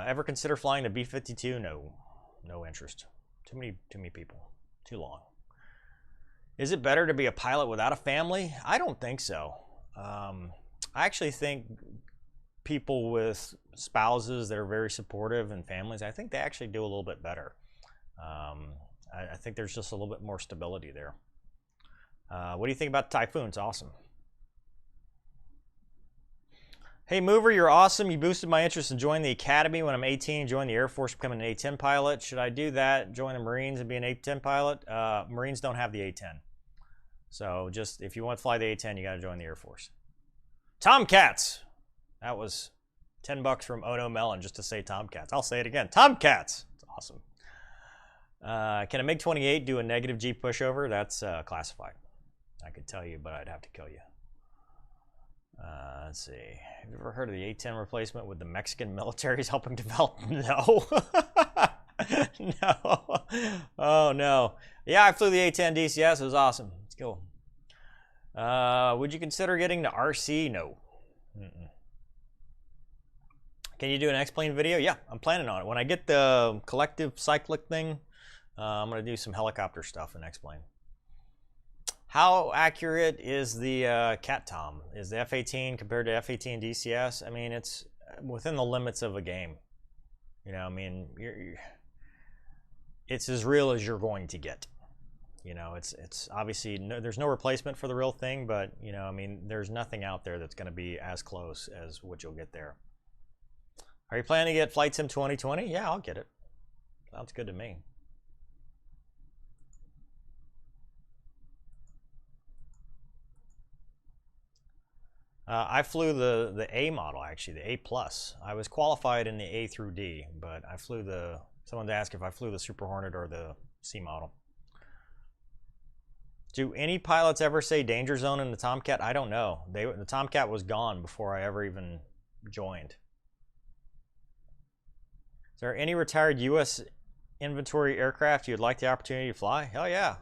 Ever consider flying the B-52? No interest. Too many people. Too long. Is it better to be a pilot without a family? I don't think so. I actually think people with spouses that are very supportive and families, I think they actually do a little bit better. I think there's just a little bit more stability there. What do you think about Typhoon? It's awesome. Hey Mover, you're awesome. You boosted my interest in joining the academy when I'm 18, join the Air Force, becoming an A-10 pilot. Should I do that, join the Marines and be an A-10 pilot? Marines don't have the A-10. So just, if you want to fly the A-10, you got to join the Air Force. Tomcats. That was $10 from Ono Melon just to say Tomcats. I'll say it again. Tomcats. It's awesome. Can a MiG-28 do a negative G pushover? That's classified. I could tell you, but I'd have to kill you. Let's see. Have you ever heard of the A-10 replacement with the Mexican militaries helping develop? No. No. Oh, no. Yeah, I flew the A-10 DCS. It was awesome. Let's go. Would you consider getting the RC? No. Mm-mm. Can you do an X-Plane video? Yeah, I'm planning on it. When I get the collective cyclic thing, I'm going to do some helicopter stuff in X-Plane. How accurate is the Cat Tom? Is the F-18 compared to F-18 DCS? I mean, it's within the limits of a game. You know, I mean, it's as real as you're going to get. You know, it's obviously, there's no replacement for the real thing, but, you know, I mean, there's nothing out there that's going to be as close as what you'll get there. Are you planning to get Flight Sim 2020? Yeah, I'll get it. Sounds good to me. I flew the A model, actually, the A+. I was qualified in the A through D, but I flew someone asked if I flew the Super Hornet or the C model. Do any pilots ever say danger zone in the Tomcat? I don't know. The Tomcat was gone before I ever even joined. Is there any retired U.S. inventory aircraft you'd like the opportunity to fly? Hell yeah.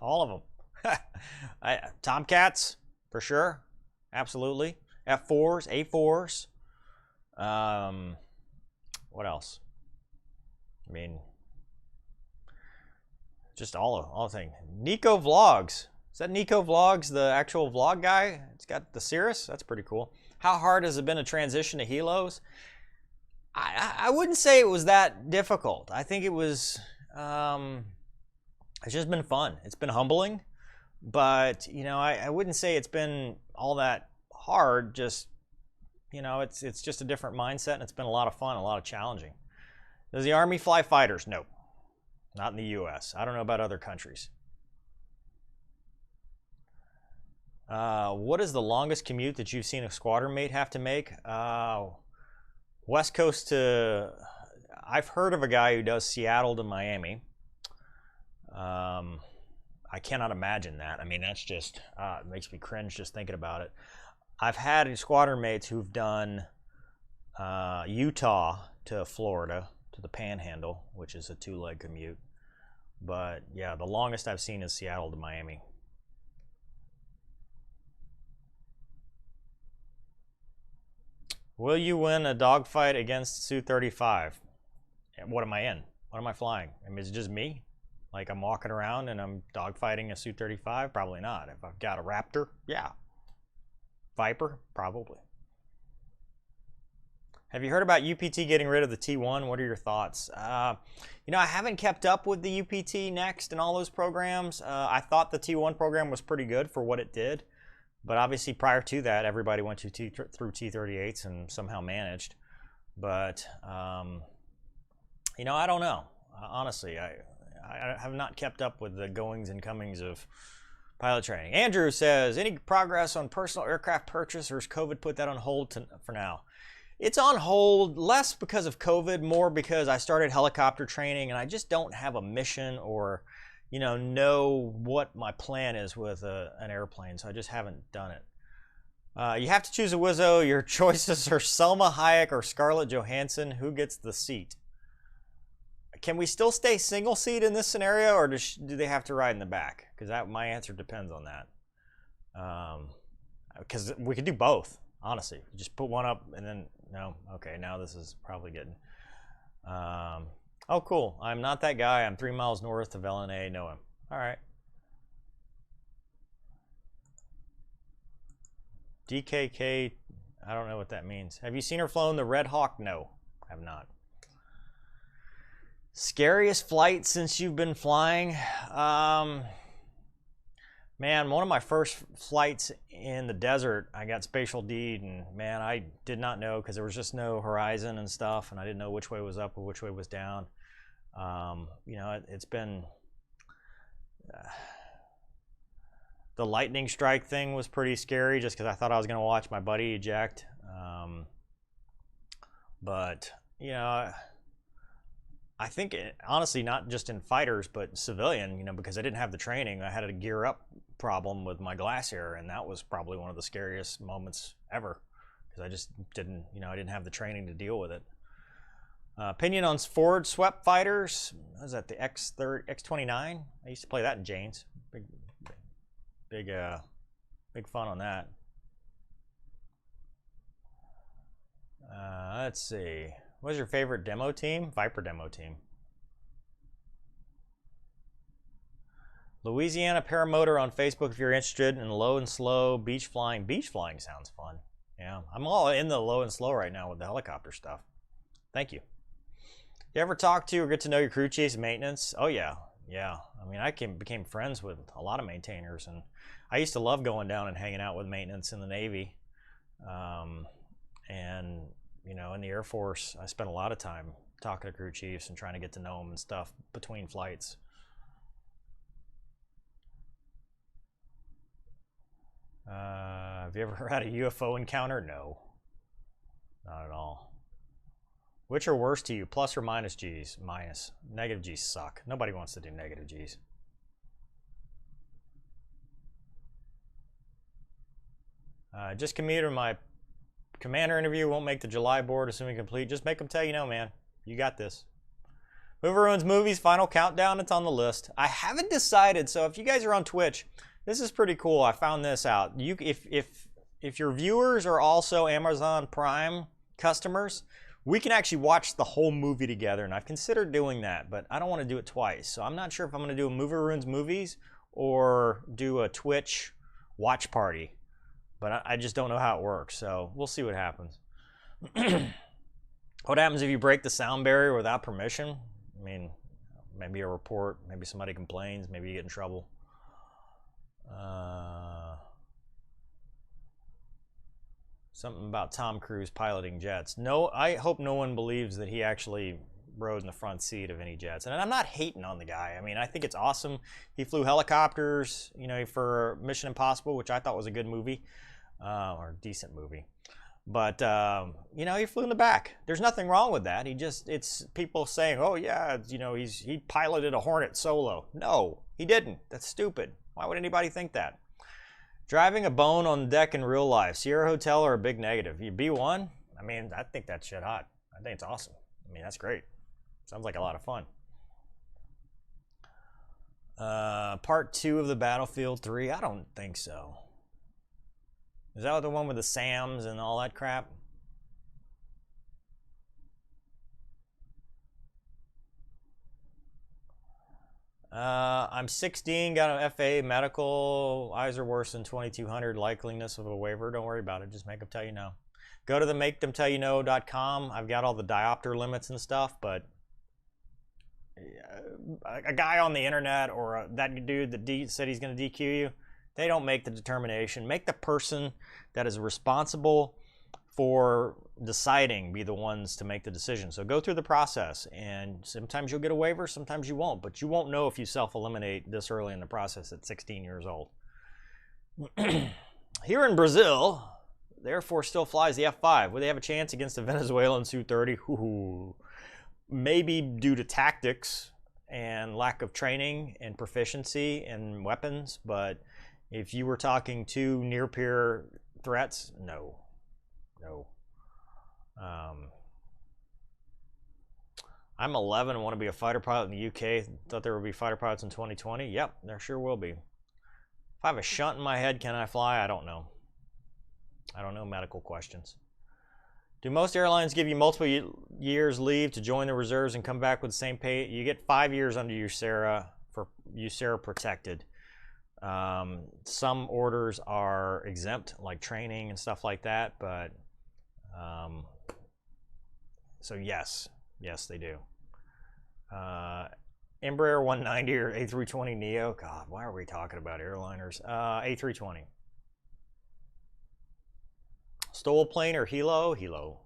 All of them. Tomcats, for sure. Absolutely. F4s, A4s. What else? I mean, just all the thing. Nico Vlogs. Is that Nico Vlogs, the actual vlog guy? It's got the Cirrus. That's pretty cool. How hard has it been to transition to helos? I wouldn't say it was that difficult. I think it was, it's just been fun. It's been humbling. But, you know, I wouldn't say it's been all that hard. Just, you know, it's just a different mindset, and it's been a lot of fun, a lot of challenging. Does the Army fly fighters? No. Not in the U.S. I don't know about other countries. What is the longest commute that you've seen a squadron mate have to make? West Coast to... I've heard of a guy who does Seattle to Miami. I cannot imagine that. I mean, that's just, it makes me cringe just thinking about it. I've had squadron mates who've done Utah to Florida, to the Panhandle, which is a 2-leg commute. But yeah, the longest I've seen is Seattle to Miami. Will you win a dogfight against Su-35? What am I in? What am I flying? I mean, is it just me? Like I'm walking around and I'm dogfighting a Su-35? Probably not. If I've got a Raptor, yeah. Viper, probably. Have you heard about UPT getting rid of the T1? What are your thoughts? You know, I haven't kept up with the UPT Next and all those programs. I thought the T1 program was pretty good for what it did. But obviously prior to that, everybody went through T-38s and somehow managed. But, you know, I don't know. Honestly, I have not kept up with the goings and comings of pilot training. Andrew says, any progress on personal aircraft purchase, or has COVID put that on hold for now? It's on hold, less because of COVID, more because I started helicopter training and I just don't have a mission or, you know what my plan is with an airplane, so I just haven't done it. You have to choose a Wizzo. Your choices are Selma Hayek or Scarlett Johansson. Who gets the seat? Can we still stay single seat in this scenario, or do they have to ride in the back? Because my answer depends on that. Because we could do both, honestly. Just put one up and then, no, okay, now this is probably getting... oh, cool. I'm not that guy. I'm 3 miles north of LNA. Know him. All right. DKK, I don't know what that means. Have you seen or flown the Red Hawk? No, I have not. Scariest flight since you've been flying? Man, one of my first flights in the desert, I got spatial D'd, and man, I did not know because there was just no horizon and stuff, and I didn't know which way was up or which way was down. You know, it's been the lightning strike thing was pretty scary just because I thought I was going to watch my buddy eject. But you know, I think honestly, not just in fighters, but civilian, you know, because I didn't have the training. I had a gear up problem with my Glacier, and that was probably one of the scariest moments ever because I just didn't, you know, I didn't have the training to deal with it. Opinion on forward swept fighters. What was that, the X29? I used to play that in Jane's. Big fun on that. Let's see. What was your favorite demo team? Viper demo team. Louisiana Paramotor on Facebook if you're interested in low and slow beach flying. Beach flying sounds fun. Yeah, I'm all in the low and slow right now with the helicopter stuff. Thank you. You ever talk to or get to know your crew chiefs maintenance? Oh yeah, yeah. I mean, I became friends with a lot of maintainers, and I used to love going down and hanging out with maintenance in the Navy. And you know, in the Air Force, I spent a lot of time talking to crew chiefs and trying to get to know them and stuff between flights. Have you ever had a UFO encounter? No, not at all. Which are worse to you, plus or minus G's? Minus. Negative G's suck. Nobody wants to do negative G's. Just commuted my commander interview. Won't make the July board, assuming complete. Just make them tell you no, man. You got this. Movie Ruins Movies, final countdown. It's on the list. I haven't decided, so if you guys are on Twitch, this is pretty cool. I found this out. If your viewers are also Amazon Prime customers, we can actually watch the whole movie together, and I've considered doing that, but I don't want to do it twice. So I'm not sure if I'm going to do a Movie Ruins Movies or do a Twitch watch party, but I just don't know how it works, so we'll see what happens. What happens if you break the sound barrier without permission? I mean, maybe a report, maybe somebody complains, maybe you get in trouble. Something about Tom Cruise piloting jets. No, I hope no one believes that he actually rode in the front seat of any jets. And I'm not hating on the guy. I mean, I think it's awesome. He flew helicopters, you know, for Mission Impossible, which I thought was a good movie, or decent movie. But, you know, he flew in the back. There's nothing wrong with that. It's people saying, oh yeah, you know, he piloted a Hornet solo. No, he didn't. That's stupid. Why would anybody think that? Driving a bone on the deck in real life. Sierra Hotel or a big negative? You B1? I mean, I think that shit hot. I think it's awesome. I mean, that's great. Sounds like a lot of fun. Part 2 of the Battlefield 3? I don't think so. Is that the one with the SAMs and all that crap? I'm 16, got an FA medical. Eyes are worse than 2200. Likeliness of a waiver. Don't worry about it. Just make them tell you no. Go to the makethemtellyouno.com. I've got all the diopter limits and stuff, but a guy on the internet or that dude that said he's going to DQ you, they don't make the determination. Make the person that is responsible for deciding be the ones to make the decision. So go through the process, and sometimes you'll get a waiver, sometimes you won't, but you won't know if you self-eliminate this early in the process at 16 years old. Here in Brazil, the Air Force still flies the F-5. Would they have a chance against the Venezuelan Su-30? Ooh. Maybe due to tactics and lack of training and proficiency in weapons, but if you were talking to near-peer threats, no. No. I'm 11 and want to be a fighter pilot in the UK. Thought there would be fighter pilots in 2020. Yep, there sure will be. If I have a shunt in my head, can I fly? I don't know. I don't know medical questions. Do most airlines give you multiple years leave to join the reserves and come back with the same pay? You get 5 years under USERRA for USERRA protected. Some orders are exempt, like training and stuff like that, but so yes, they do. Embraer 190 or A320neo? God, why are we talking about airliners? A320. Stole plane or helo? Helo.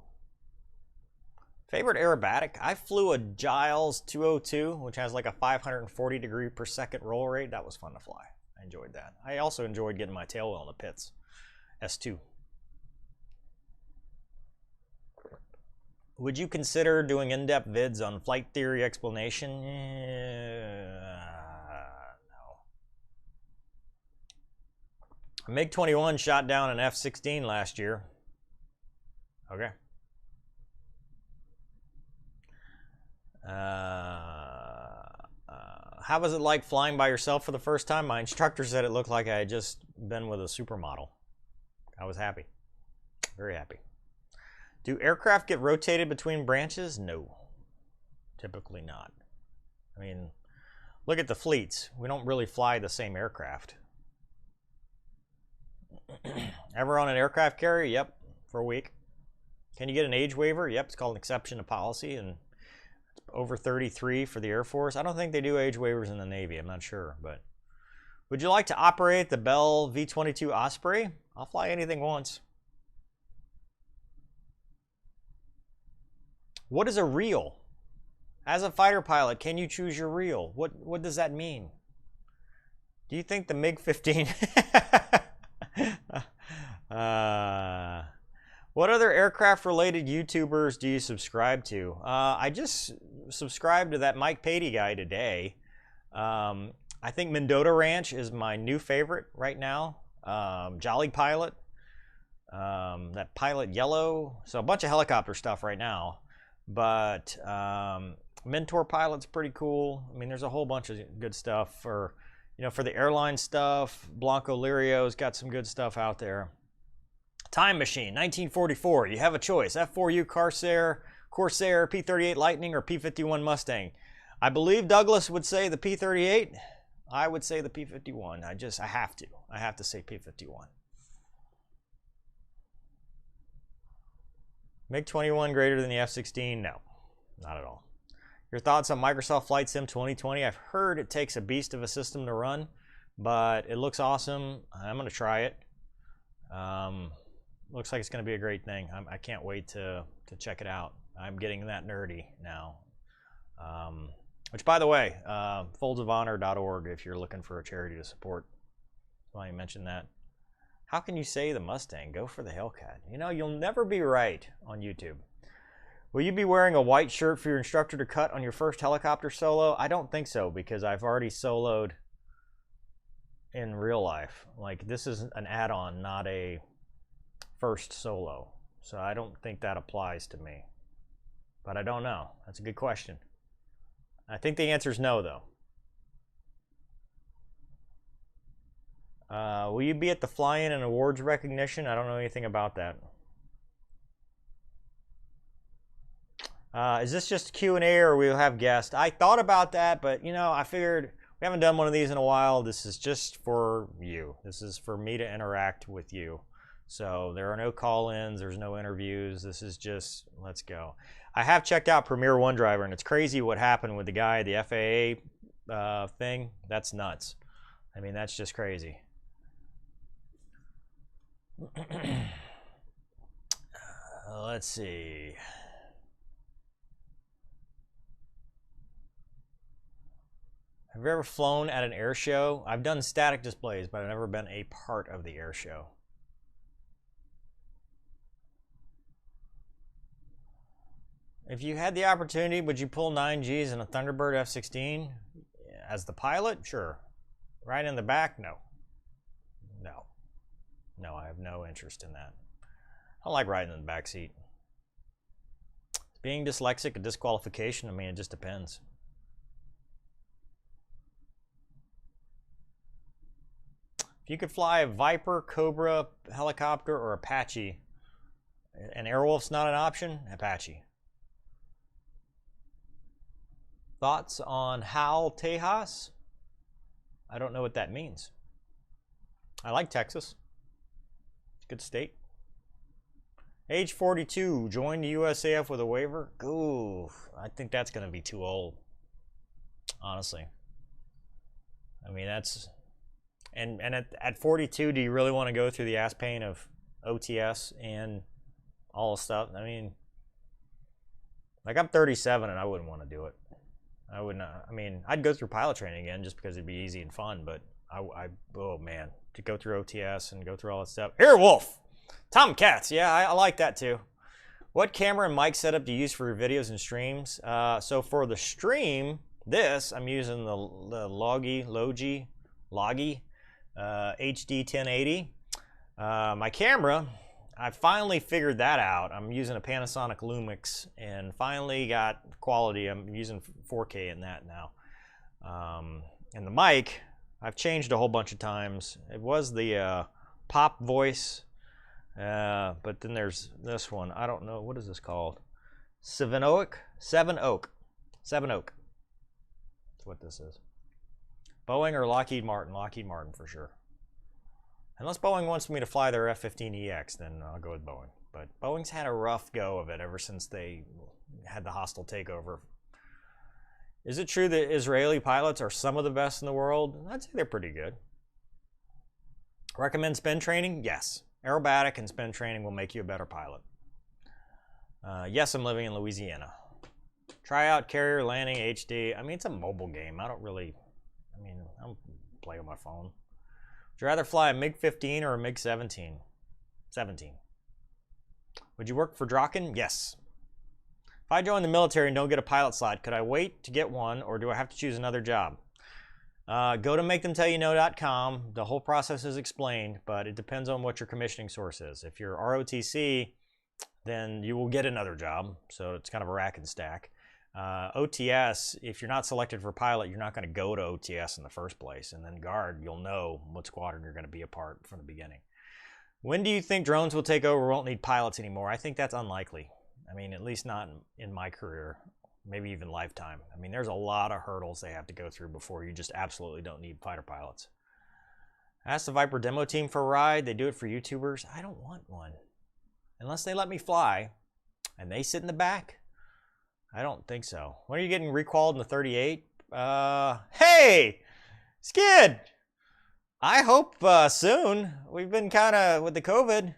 Favorite aerobatic? I flew a Giles 202, which has like a 540 degree per second roll rate. That was fun to fly. I enjoyed that. I also enjoyed getting my tail wheel in the pits. S2. Would you consider doing in-depth vids on flight theory explanation? No. MiG-21 shot down an F-16 last year. Okay. How was it like flying by yourself for the first time? My instructor said it looked like I had just been with a supermodel. I was happy. Very happy. Do aircraft get rotated between branches? No. Typically not. I mean, look at the fleets. We don't really fly the same aircraft. Ever on an aircraft carrier? Yep, for a week. Can you get an age waiver? Yep, it's called an exception to policy, and it's over 33 for the Air Force. I don't think they do age waivers in the Navy. I'm not sure, but would you like to operate the Bell V-22 Osprey? I'll fly anything once. What is a reel? As a fighter pilot, can you choose your reel? What does that mean? Do you think the MiG-15... what other aircraft-related YouTubers do you subscribe to? I just subscribed to that Mike Patey guy today. I think Mendota Ranch is my new favorite right now. Jolly Pilot. That Pilot Yellow. So a bunch of helicopter stuff right now. But Mentor Pilot's pretty cool. I mean, there's a whole bunch of good stuff for, you know, for the airline stuff. Blanco Lirio's got some good stuff out there. Time Machine, 1944. You have a choice: F4U Corsair, P-38 Lightning, or P-51 Mustang. I believe Douglas would say the P-38. I would say the P-51. I have to. I have to say P-51. MiG-21 greater than the F-16? No, not at all. Your thoughts on Microsoft Flight Sim 2020? I've heard it takes a beast of a system to run, but it looks awesome. I'm going to try it. Looks like it's going to be a great thing. I can't wait to check it out. I'm getting that nerdy now. Which, by the way, foldsofhonor.org if you're looking for a charity to support. Why you mentioned that. How can you say the Mustang? Go for the Hellcat. You know, you'll never be right on YouTube. Will you be wearing a white shirt for your instructor to cut on your first helicopter solo? I don't think so, because I've already soloed in real life. Like, this is an add-on, not a first solo. So I don't think that applies to me. But I don't know. That's a good question. I think the answer is no, though. Will you be at the fly-in and awards recognition? I don't know anything about that. Is this just Q&A or we'll have guests? I thought about that, but you know, I figured we haven't done one of these in a while. This is just for you. This is for me to interact with you. So there are no call-ins. There's no interviews. This is just, let's go. I have checked out Premier OneDriver, and it's crazy what happened with the guy, the FAA thing. That's nuts. I mean, that's just crazy. Let's see. Have you ever flown at an air show? I've done static displays, but I've never been a part of the air show. If you had the opportunity, would you pull 9Gs in a Thunderbird F-16? As the pilot? Sure. Right in the back? No. No. No, I have no interest in that. I don't like riding in the back seat. Is being dyslexic a disqualification? I mean, it just depends. If you could fly a Viper, Cobra, helicopter, or Apache, and Airwolf's not an option, Apache. Thoughts on Hal Tejas? I don't know what that means. I like Texas. It's a good state. Age 42, join the USAF with a waiver? Ooh, I think that's going to be too old. honestly. I mean, that's... And at 42, do you really want to go through the ass pain of OTS and all the stuff? I mean, like, I'm 37 and I wouldn't want to do it. I would not. I mean, I'd go through pilot training again just because it'd be easy and fun, but oh man, to go through OTS and go through all that stuff. Airwolf! Tomcats, yeah, I like that too. What camera and mic setup do you use for your videos and streams? So for the stream, I'm using the Logi HD 1080. My camera, I finally figured that out. I'm using a Panasonic Lumix and finally got quality. I'm using 4K in that now. And the mic, I've changed a whole bunch of times. It was the Pop Voice, but then there's this one. I don't know, what is this called? Seven Oak. That's what this is. Boeing or Lockheed Martin? Lockheed Martin for sure. Unless Boeing wants me to fly their F-15EX, then I'll go with Boeing. But Boeing's had a rough go of it ever since they had the hostile takeover. Is it true that Israeli pilots are some of the best in the world? I'd say they're pretty good. Recommend spin training? Yes. Aerobatic and spin training will make you a better pilot. Yes, I'm living in Louisiana. Try out Carrier Landing HD. I mean, it's a mobile game. I don't play on my phone. Would you rather fly a MiG-15 or a MiG-17? 17. Would you work for Draken? Yes. If I join the military and don't get a pilot slot, could I wait to get one, or do I have to choose another job? Go to MakeThemTellYouNo.com. The whole process is explained, but it depends on what your commissioning source is. If you're ROTC, then you will get another job, so it's kind of a rack and stack. OTS, if you're not selected for pilot, you're not going to go to OTS in the first place. And then guard, you'll know what squadron you're going to be a part from the beginning. When do you think drones will take over? We won't need pilots anymore. I think that's unlikely. I mean, at least not in my career, maybe even lifetime. I mean, there's a lot of hurdles they have to go through before you just absolutely don't need fighter pilots. Ask the Viper demo team for a ride. They do it for YouTubers. I don't want one. Unless they let me fly and they sit in the back. I don't think so. When are you getting requalled in the 38? Hey! Skid! I hope soon. We've been kind of with the COVID.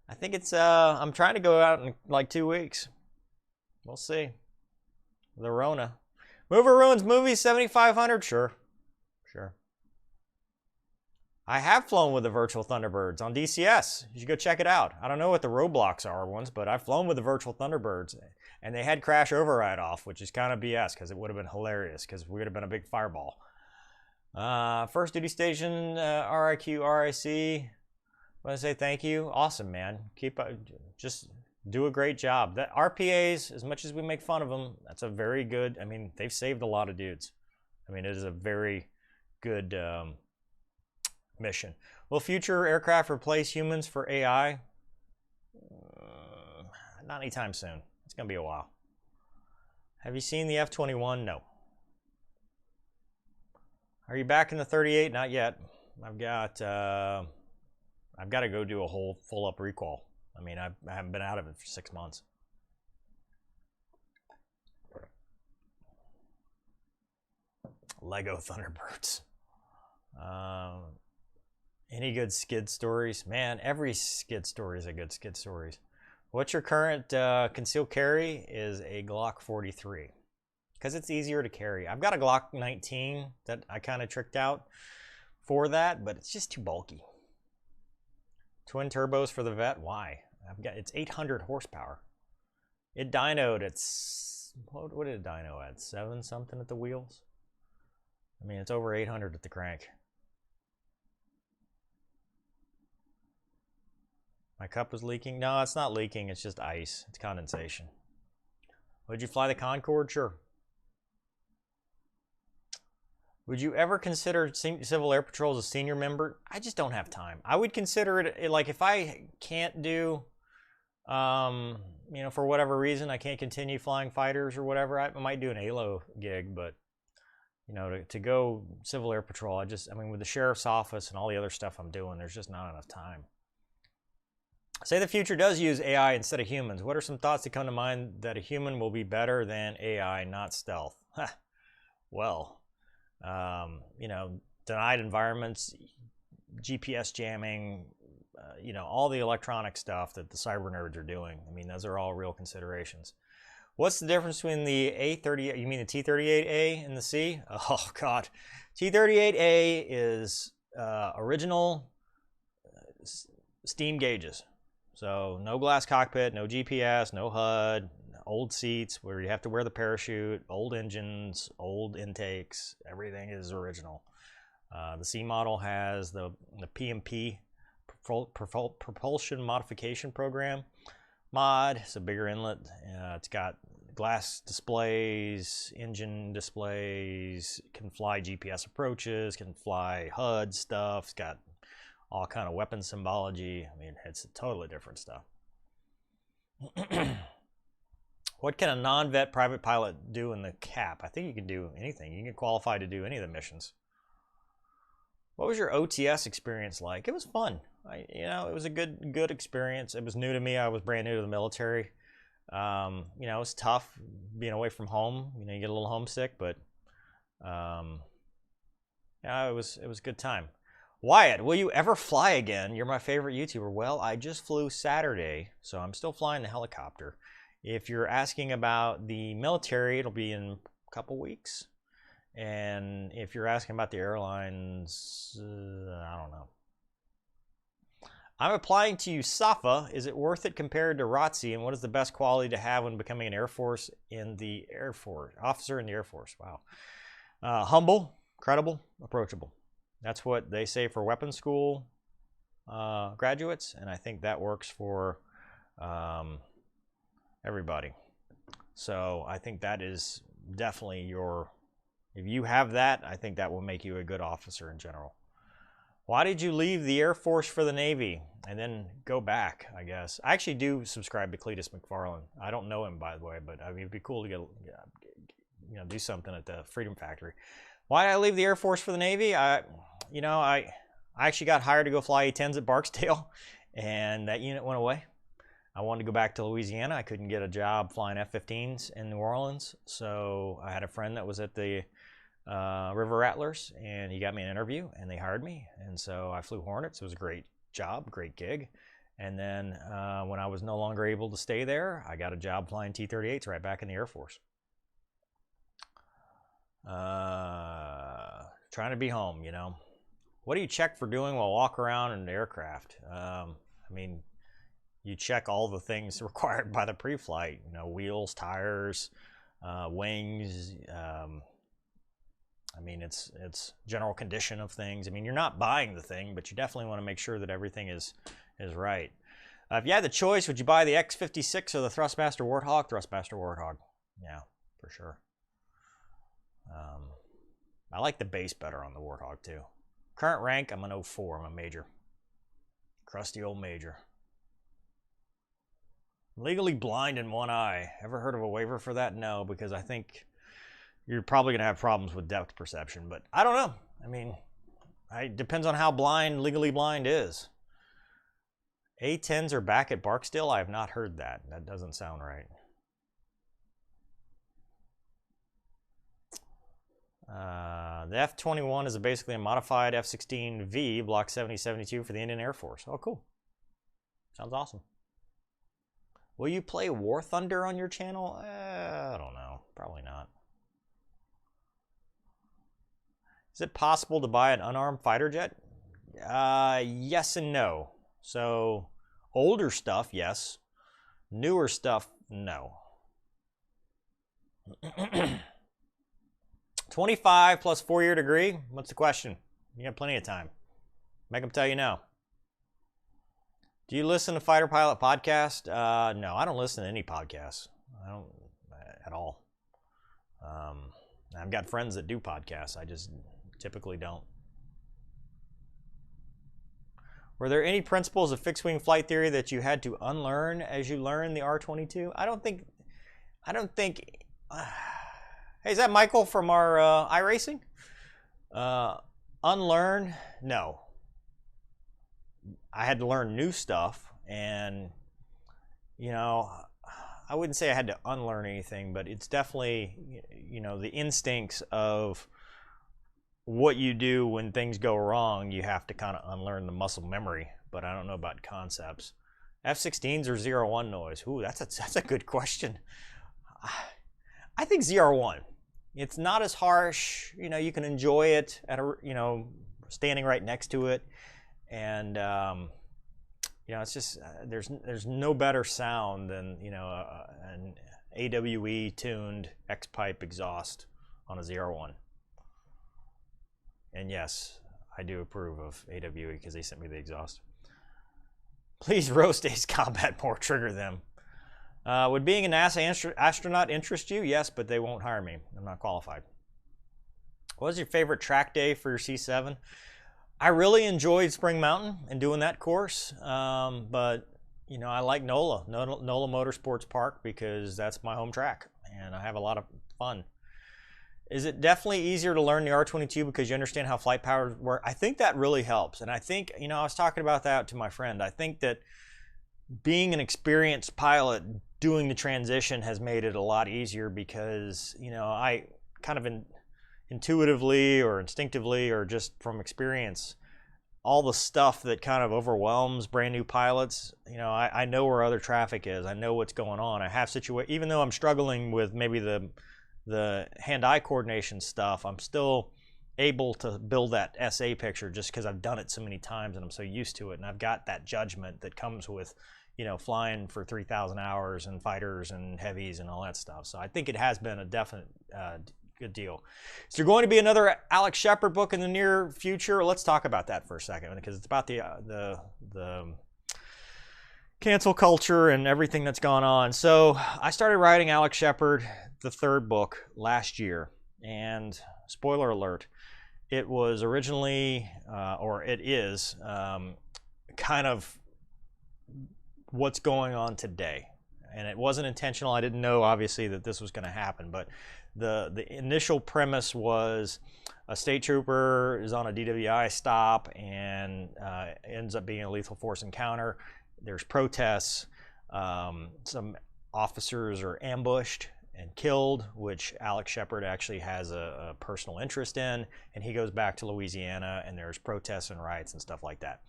I think it's, I'm trying to go out in like 2 weeks. We'll see. The Rona. Mover Ruins Movies 7500? Sure. Sure. I have flown with the Virtual Thunderbirds on DCS. You should go check it out. I don't know what the Roblox are ones, but I've flown with the Virtual Thunderbirds. And they had crash override off, which is kind of BS because it would have been hilarious because we would have been a big fireball. First duty station, RIQ, RIC. I want to say thank you. Awesome, man. Keep just do a great job. That RPAs, as much as we make fun of them, that's a very good. I mean, they've saved a lot of dudes. I mean, it is a very good mission. Will future aircraft replace humans for AI? Not anytime soon. It's going to be a while. Have you seen the F-21? No. Are you back in the 38? Not yet. I've got to go do a whole full-up recall. I mean, I haven't been out of it for 6 months. Lego Thunderbirds. Any good skid stories? Man, every skid story is a good skid stories. What's your current concealed carry? Is a Glock 43. Because it's easier to carry. I've got a Glock 19 that I kind of tricked out for that, but it's just too bulky. Twin turbos for the Vet? Why? It's 800 horsepower. It dynoed at, what did it dyno at? 7 something at the wheels? I mean, it's over 800 at the crank. My cup is leaking? No, it's not leaking. It's just ice. It's condensation. Would you fly the Concorde? Sure. Would you ever consider Civil Air Patrol as a senior member? I just don't have time. I would consider it, like, if I can't do, you know, for whatever reason, I can't continue flying fighters or whatever, I might do an ALO gig, but, you know, to go Civil Air Patrol, I mean, with the sheriff's office and all the other stuff I'm doing, there's just not enough time. Say the future does use AI instead of humans. What are some thoughts that come to mind that a human will be better than AI, not stealth? well. You know, denied environments, GPS jamming, you know, all the electronic stuff that the cyber nerds are doing. I mean, those are all real considerations. What's the difference between the A38, you mean the T38A and the C? Oh, God. T38A is original steam gauges. So no glass cockpit, no GPS, no HUD, old seats where you have to wear the parachute, old engines, old intakes, everything is original. The C model has the PMP, Propulsion Modification Program mod. It's a bigger inlet. It's got glass displays, engine displays, can fly GPS approaches, can fly HUD stuff. It's got all kind of weapon symbology. I mean, it's totally different stuff. What can a non-vet private pilot do in the cap? I think you can do anything. You can qualify to do any of the missions. What was your OTS experience like? It was fun. You know, it was a good experience. It was new to me. I was brand new to the military. You know, it was tough being away from home. You know, you get a little homesick, but yeah, it was a good time. Wyatt, will you ever fly again? You're my favorite YouTuber. Well, I just flew Saturday, so I'm still flying the helicopter. If you're asking about the military, it'll be in a couple weeks. And if you're asking about the airlines, I don't know. I'm applying to USAFA. Is it worth it compared to ROTC? And what is the best quality to have when becoming an officer in the Air Force? Wow. Humble, credible, approachable. That's what they say for weapons school graduates, and I think that works for everybody. So I think that is definitely if you have that, I think that will make you a good officer in general. Why did you leave the Air Force for the Navy and then go back, I guess? I actually do subscribe to Cletus McFarland. I don't know him, by the way, but I mean, it'd be cool to do something at the Freedom Factory. Why did I leave the Air Force for the Navy? I actually got hired to go fly A-10s at Barksdale, and that unit went away. I wanted to go back to Louisiana. I couldn't get a job flying F-15s in New Orleans, so I had a friend that was at the River Rattlers, and he got me an interview, and they hired me, and so I flew Hornets. It was a great job, great gig, and then when I was no longer able to stay there, I got a job flying T-38s right back in the Air Force. Trying to be home, you know. What do you check for doing while walk around in the aircraft? I mean, you check all the things required by the pre-flight, you know, wheels, tires, wings. I mean, it's general condition of things. I mean, you're not buying the thing, but you definitely want to make sure that everything is right. If you had the choice, would you buy the X56 or the Thrustmaster Warthog? Thrustmaster Warthog, yeah, for sure. I like the base better on the Warthog too. Current rank, I'm an 04. I'm a major. Crusty old major. Legally blind in one eye. Ever heard of a waiver for that? No, because I think you're probably going to have problems with depth perception. But I don't know. I mean, it depends on how legally blind is. A-10s are back at Barksdale? I have not heard that. That doesn't sound right. The F-21 is basically a modified F-16V Block 7072 for the Indian Air Force. Oh, cool. Sounds awesome. Will you play War Thunder on your channel? I don't know. Probably not. Is it possible to buy an unarmed fighter jet? Yes and no. So, older stuff, yes. Newer stuff, no. 25 plus 4-year degree? What's the question? You got plenty of time. Make them tell you no. Do you listen to Fighter Pilot Podcast? No, I don't listen to any podcasts. I don't at all. I've got friends that do podcasts. I just typically don't. Were there any principles of fixed-wing flight theory that you had to unlearn as you learned the R-22? I don't think. Hey, is that Michael from our iRacing? Unlearn? No. I had to learn new stuff, and you know, I wouldn't say I had to unlearn anything, but it's definitely, you know, the instincts of what you do when things go wrong. You have to kind of unlearn the muscle memory, but I don't know about concepts. F-16s or ZR-1 noise? Ooh, that's a good question. I think ZR-1. It's not as harsh. You know, you can enjoy it at a, you know, standing right next to it, and you know, it's just there's no better sound than, you know, an AWE tuned X-pipe exhaust on a ZR-1. And yes, I do approve of AWE because they sent me the exhaust. Please roast Ace Combat more, trigger them. Would being a NASA astronaut interest you? Yes, but they won't hire me. I'm not qualified. What was your favorite track day for your C7? I really enjoyed Spring Mountain and doing that course, but you know, I like NOLA Motorsports Park because that's my home track and I have a lot of fun. Is it definitely easier to learn the R22 because you understand how flight powers work? I think that really helps, and I think, you know, I was talking about that to my friend. I think that being an experienced pilot doing the transition has made it a lot easier because, you know, I kind of intuitively or instinctively or just from experience, all the stuff that kind of overwhelms brand new pilots, you know, I know where other traffic is. I know what's going on. I have even though I'm struggling with maybe the hand-eye coordination stuff, I'm still able to build that SA picture just because I've done it so many times and I'm so used to it, and I've got that judgment that comes with, you know, flying for 3,000 hours and fighters and heavies and all that stuff. So I think it has been a definite good deal. Is there going to be another Alex Shepard book in the near future? Let's talk about that for a second because it's about the cancel culture and everything that's gone on. So I started writing Alex Shepard, the third book, last year, and spoiler alert, it was originally, or it is, kind of what's going on today. And it wasn't intentional. I didn't know, obviously, that this was going to happen, but the initial premise was a state trooper is on a DWI stop and ends up being a lethal force encounter. There's protests. Some officers are ambushed and killed, which Alex Shepard actually has a personal interest in, and he goes back to Louisiana, and there's protests and riots and stuff like that.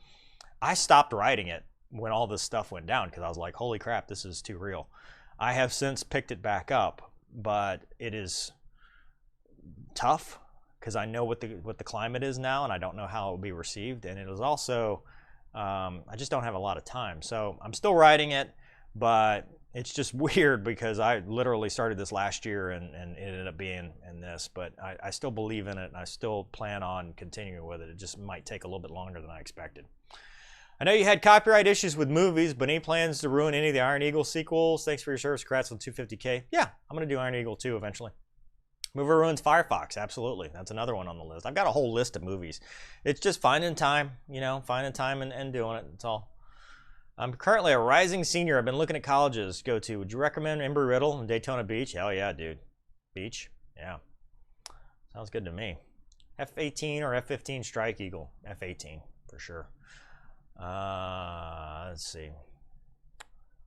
I stopped writing it when all this stuff went down because I was like, holy crap, this is too real. I have since picked it back up, but it is tough because I know what the climate is now, and I don't know how it will be received, and it is also I just don't have a lot of time. So I'm still writing it, but it's just weird because I literally started this last year and it ended up being in this, but I still believe in it and I still plan on continuing with it. It just might take a little bit longer than I expected. I know you had copyright issues with movies, but any plans to ruin any of the Iron Eagle sequels? Thanks for your service. Congrats on 250K. Yeah, I'm going to do Iron Eagle 2 eventually. Mover ruins Firefox. Absolutely. That's another one on the list. I've got a whole list of movies. It's just finding time, you know, finding time and doing it. That's all. I'm currently a rising senior. I've been looking at colleges to go to. Would you recommend Embry-Riddle and Daytona Beach? Hell yeah, dude. Beach? Yeah. Sounds good to me. F-18 or F-15 Strike Eagle? F-18 for sure. Let's see.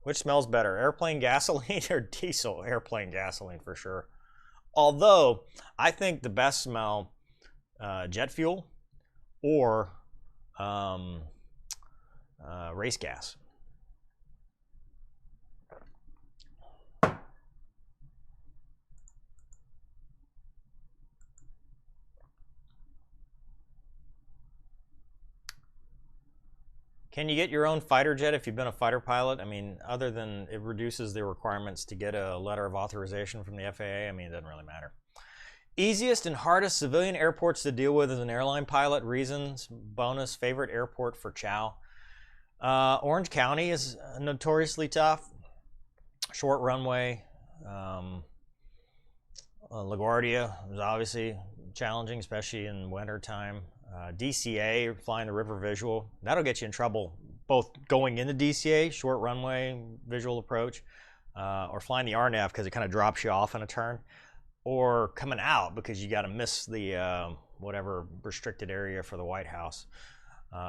Which smells better, airplane gasoline or diesel? Airplane gasoline for sure. Although I think the best smell, jet fuel or race gas. Can you get your own fighter jet if you've been a fighter pilot? I mean, other than it reduces the requirements to get a letter of authorization from the FAA, I mean, it doesn't really matter. Easiest and hardest civilian airports to deal with as an airline pilot? Reasons, bonus, favorite airport for chow? Orange County is notoriously tough. Short runway. LaGuardia is obviously challenging, especially in winter time. DCA, flying the river visual, that'll get you in trouble both going into DCA, short runway, visual approach, or flying the RNAV because it kind of drops you off in a turn, or coming out because you got to miss the whatever restricted area for the White House.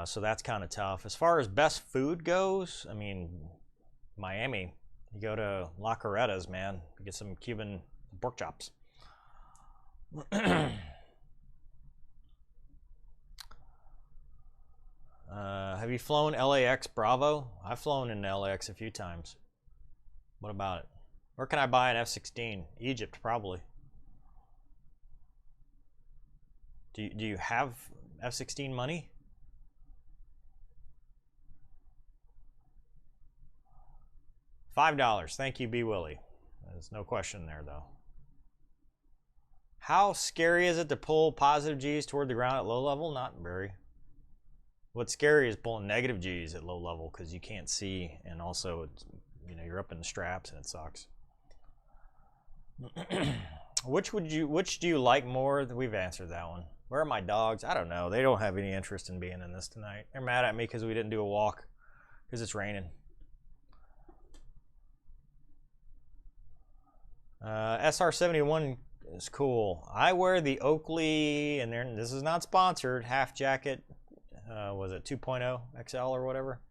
So that's kind of tough. As far as best food goes, I mean, Miami You go to La Coretta's, man. You get some Cuban pork chops. Have you flown LAX Bravo? I've flown in LAX a few times. What about it? Where can I buy an F-16? Egypt, probably. Do you have F-16 money? $5. Thank you, B. Willie. There's no question there, though. How scary is it to pull positive G's toward the ground at low level? Not very. What's scary is pulling negative G's at low level because you can't see, and also it's, you know, you're up in the straps and it sucks. Which do you like more? We've answered that one. Where are my dogs? I don't know. They don't have any interest in being in this tonight. They're mad at me because we didn't do a walk because it's raining. SR-71 is cool. I wear the Oakley, and this is not sponsored, half jacket. Was it 2.0 XL or whatever?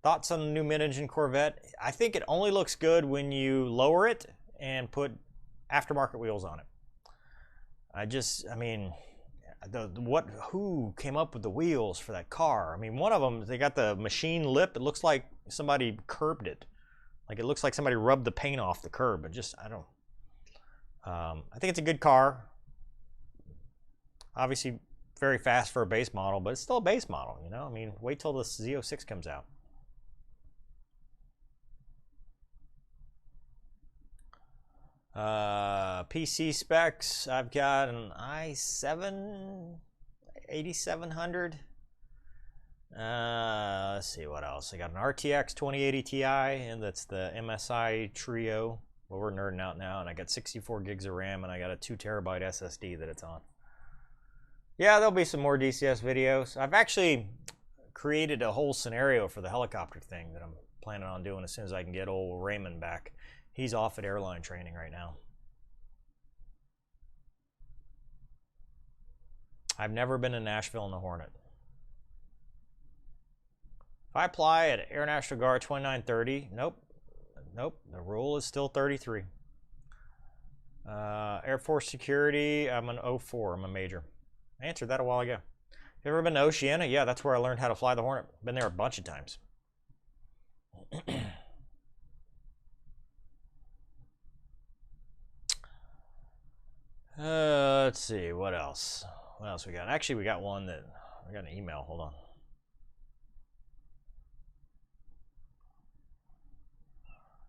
Thoughts on the new mid-engine Corvette? I think it only looks good when you lower it and put aftermarket wheels on it. I mean, who came up with the wheels for that car? I mean, one of them, they got the machine lip. It looks like somebody curbed it. Like it looks like somebody rubbed the paint off the curb. But just, I don't. I think it's a good car. Obviously, very fast for a base model, but it's still a base model, you know? I mean, wait till the Z06 comes out. PC specs, I've got an i7 8700. Let's see what else. I got an RTX 2080 Ti, and that's the MSI Trio. Well, we're nerding out now, and I got 64 gigs of RAM, and I got a 2 terabyte SSD that it's on. Yeah, there'll be some more DCS videos. I've actually created a whole scenario for the helicopter thing that I'm planning on doing as soon as I can get old Raymond back. He's off at Airline training right now. I've never been in Nashville in a Hornet. If I apply at Air National Guard 2930, nope. The rule is still 33. Air Force Security, I'm an 04. I'm a major. I answered that a while ago. You ever been to Oceana? Yeah, that's where I learned how to fly the Hornet. Been there a bunch of times. Let's see, what else? What else we got? Actually, we got one that, I got an email, hold on.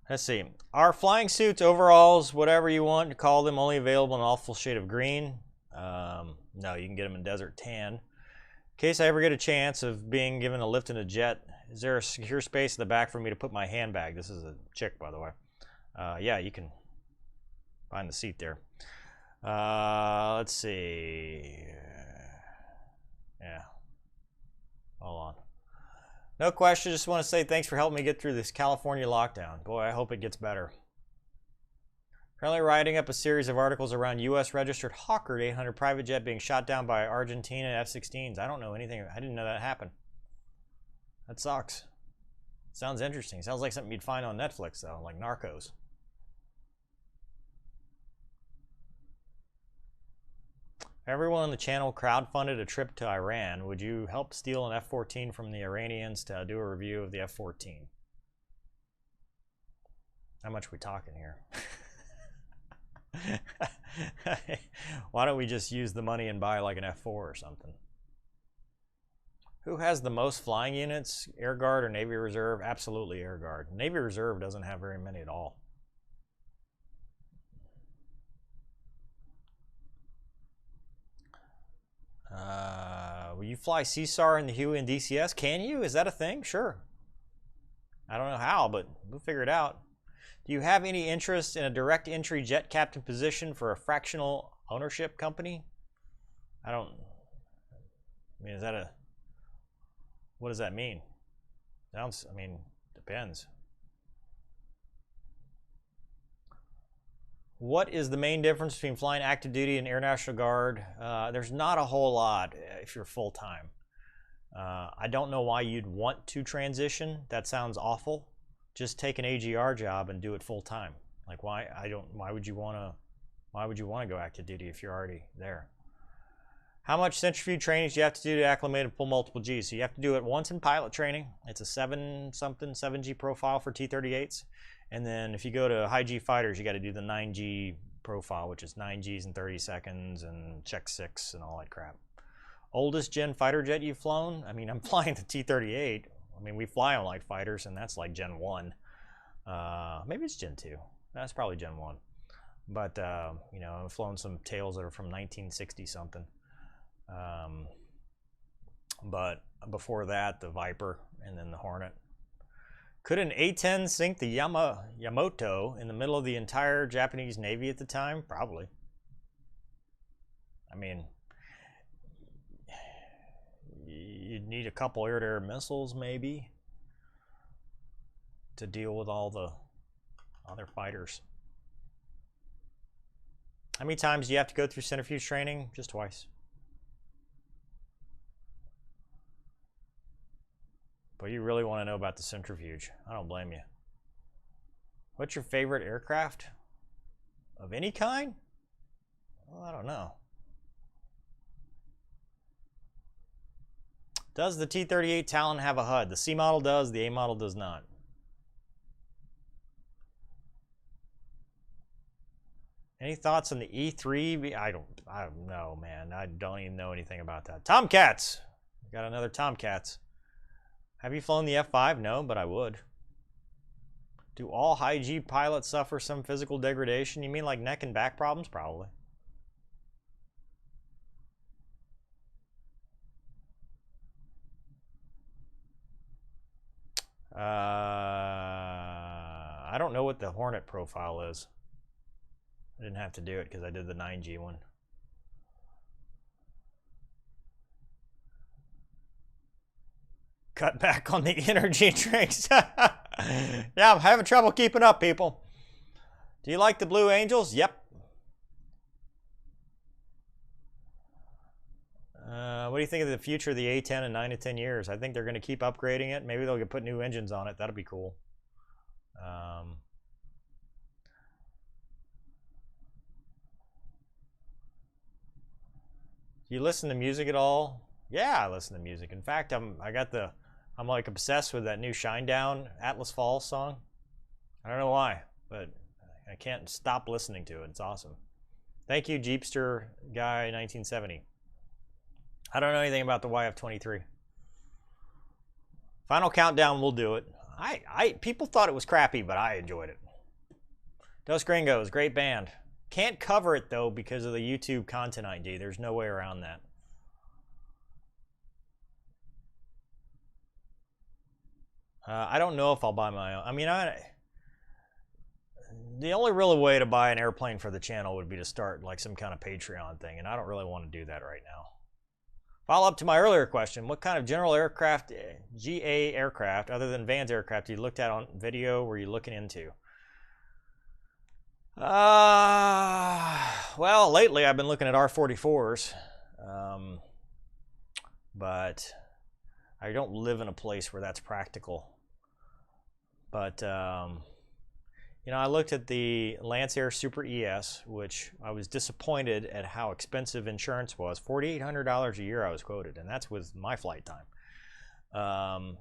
Let's see. Are flying suits, overalls, whatever you want to call them, only available in an awful shade of green? No, you can get them in desert tan. In case I ever get a chance of being given a lift in a jet, is there a secure space in the back for me to put my handbag? This is a chick, by the way. Yeah, you can find the seat there. Let's see. Yeah. Hold on. No question. Just want to say thanks for helping me get through this California lockdown. Boy, I hope it gets better. Currently writing up a series of articles around U.S. registered Hawker 800 private jet being shot down by Argentina F-16s. I don't know anything. I didn't know that happened. That sucks. Sounds interesting. Sounds like something you'd find on Netflix, though, like Narcos. If everyone on the channel crowdfunded a trip to Iran, would you help steal an F-14 from the Iranians to do a review of the F-14? How much are we talking here? Why don't we just use the money and buy like an F4 or something? Who has the most flying units? Air Guard or Navy Reserve? Absolutely Air Guard. Navy Reserve doesn't have very many at all. Will you fly CSAR in the Huey and DCS? Can you? Is that a thing? Sure. I don't know how, but we'll figure it out. Do you have any interest in a direct entry jet captain position for a fractional ownership company? I mean, is that a, what does that mean? Sounds, I mean, depends. What is the main difference between flying active duty and Air National Guard? There's not a whole lot if you're full-time. I don't know why you'd want to transition. That sounds awful. just take an AGR job and do it full time. Like why would you want to go active duty if you're already there? How much centrifuge training do you have to do to acclimate and pull multiple Gs? So you have to do it once in pilot training. It's a 7G profile for T-38s. And then if you go to high G fighters, you got to do the 9G profile, which is 9 Gs in 30 seconds and check 6 and all that crap. Oldest gen fighter jet you've flown? I mean, I'm flying the T-38. I mean, we fly on light fighters, and that's like Gen 1. Maybe it's Gen 2. That's probably Gen 1. But, you know, I've flown some tails that are from 1960 something. But before that, the Viper and then the Hornet. Could an A-10 sink the Yamato in the middle of the entire Japanese Navy at the time? Probably. I mean, you'd need a couple air-to-air missiles maybe to deal with all the other fighters. How many times do you have to go through centrifuge training? Just twice. But you really want to know about the centrifuge. I don't blame you. What's your favorite aircraft? Of any kind? Well, I don't know. Does the T-38 Talon have a HUD? The C model does, the A model does not. Any thoughts on the E3? I don't know, man. I don't even know anything about that. Tomcats! Got another Tomcats. Have you flown the F5? No, but I would. Do all high G pilots suffer some physical degradation? You mean like neck and back problems? Probably. I don't know what the Hornet profile is. I didn't have to do it because I did the 9G one. Cut back on the energy drinks. Yeah, I'm having trouble keeping up, people. Do you like the Blue Angels? Yep. What do you think of the future of the A-10 in 9 to 10 years? I think they're going to keep upgrading it. Maybe they'll put new engines on it. That'll be cool. Do you listen to music at all? Yeah, I listen to music. In fact, I'm like obsessed with that new Shinedown Atlas Falls song. I don't know why, but I can't stop listening to it. It's awesome. Thank you, Jeepster Guy 1970. I don't know anything about the YF-23. Final Countdown, we'll do it. People thought it was crappy, but I enjoyed it. Dos Gringos, great band. Can't cover it, though, because of the YouTube content ID. There's no way around that. I don't know if I'll buy my own. I mean, the only real way to buy an airplane for the channel would be to start like some kind of Patreon thing, and I don't really want to do that right now. Follow up to my earlier question, what kind of general aircraft, GA aircraft, other than Van's aircraft, you looked at on video were you looking into? Well, lately I've been looking at R-44s, but I don't live in a place where that's practical. But, you know, I looked at the Lancer Super ES, which I was disappointed at how expensive insurance was. $4,800 a year I was quoted, and that's with my flight time.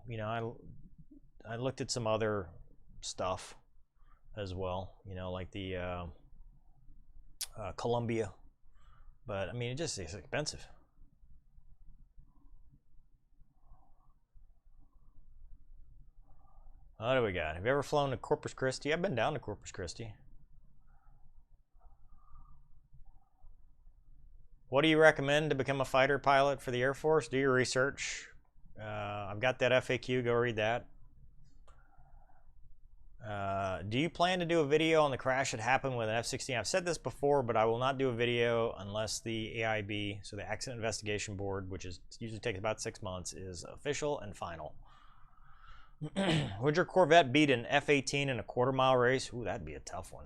You know, I looked at some other stuff as well, you know, like the Columbia. But, I mean, it just is expensive. What do we got? Have you ever flown to Corpus Christi? I've been down to Corpus Christi. What do you recommend to become a fighter pilot for the Air Force? Do your research. I've got that FAQ. Go read that. Do you plan to do a video on the crash that happened with an F-16? I've said this before, but I will not do a video unless the AIB, so the Accident Investigation Board, which usually takes about 6 months, is official and final. Would your Corvette beat an F-18 in a quarter-mile race? Ooh, that'd be a tough one.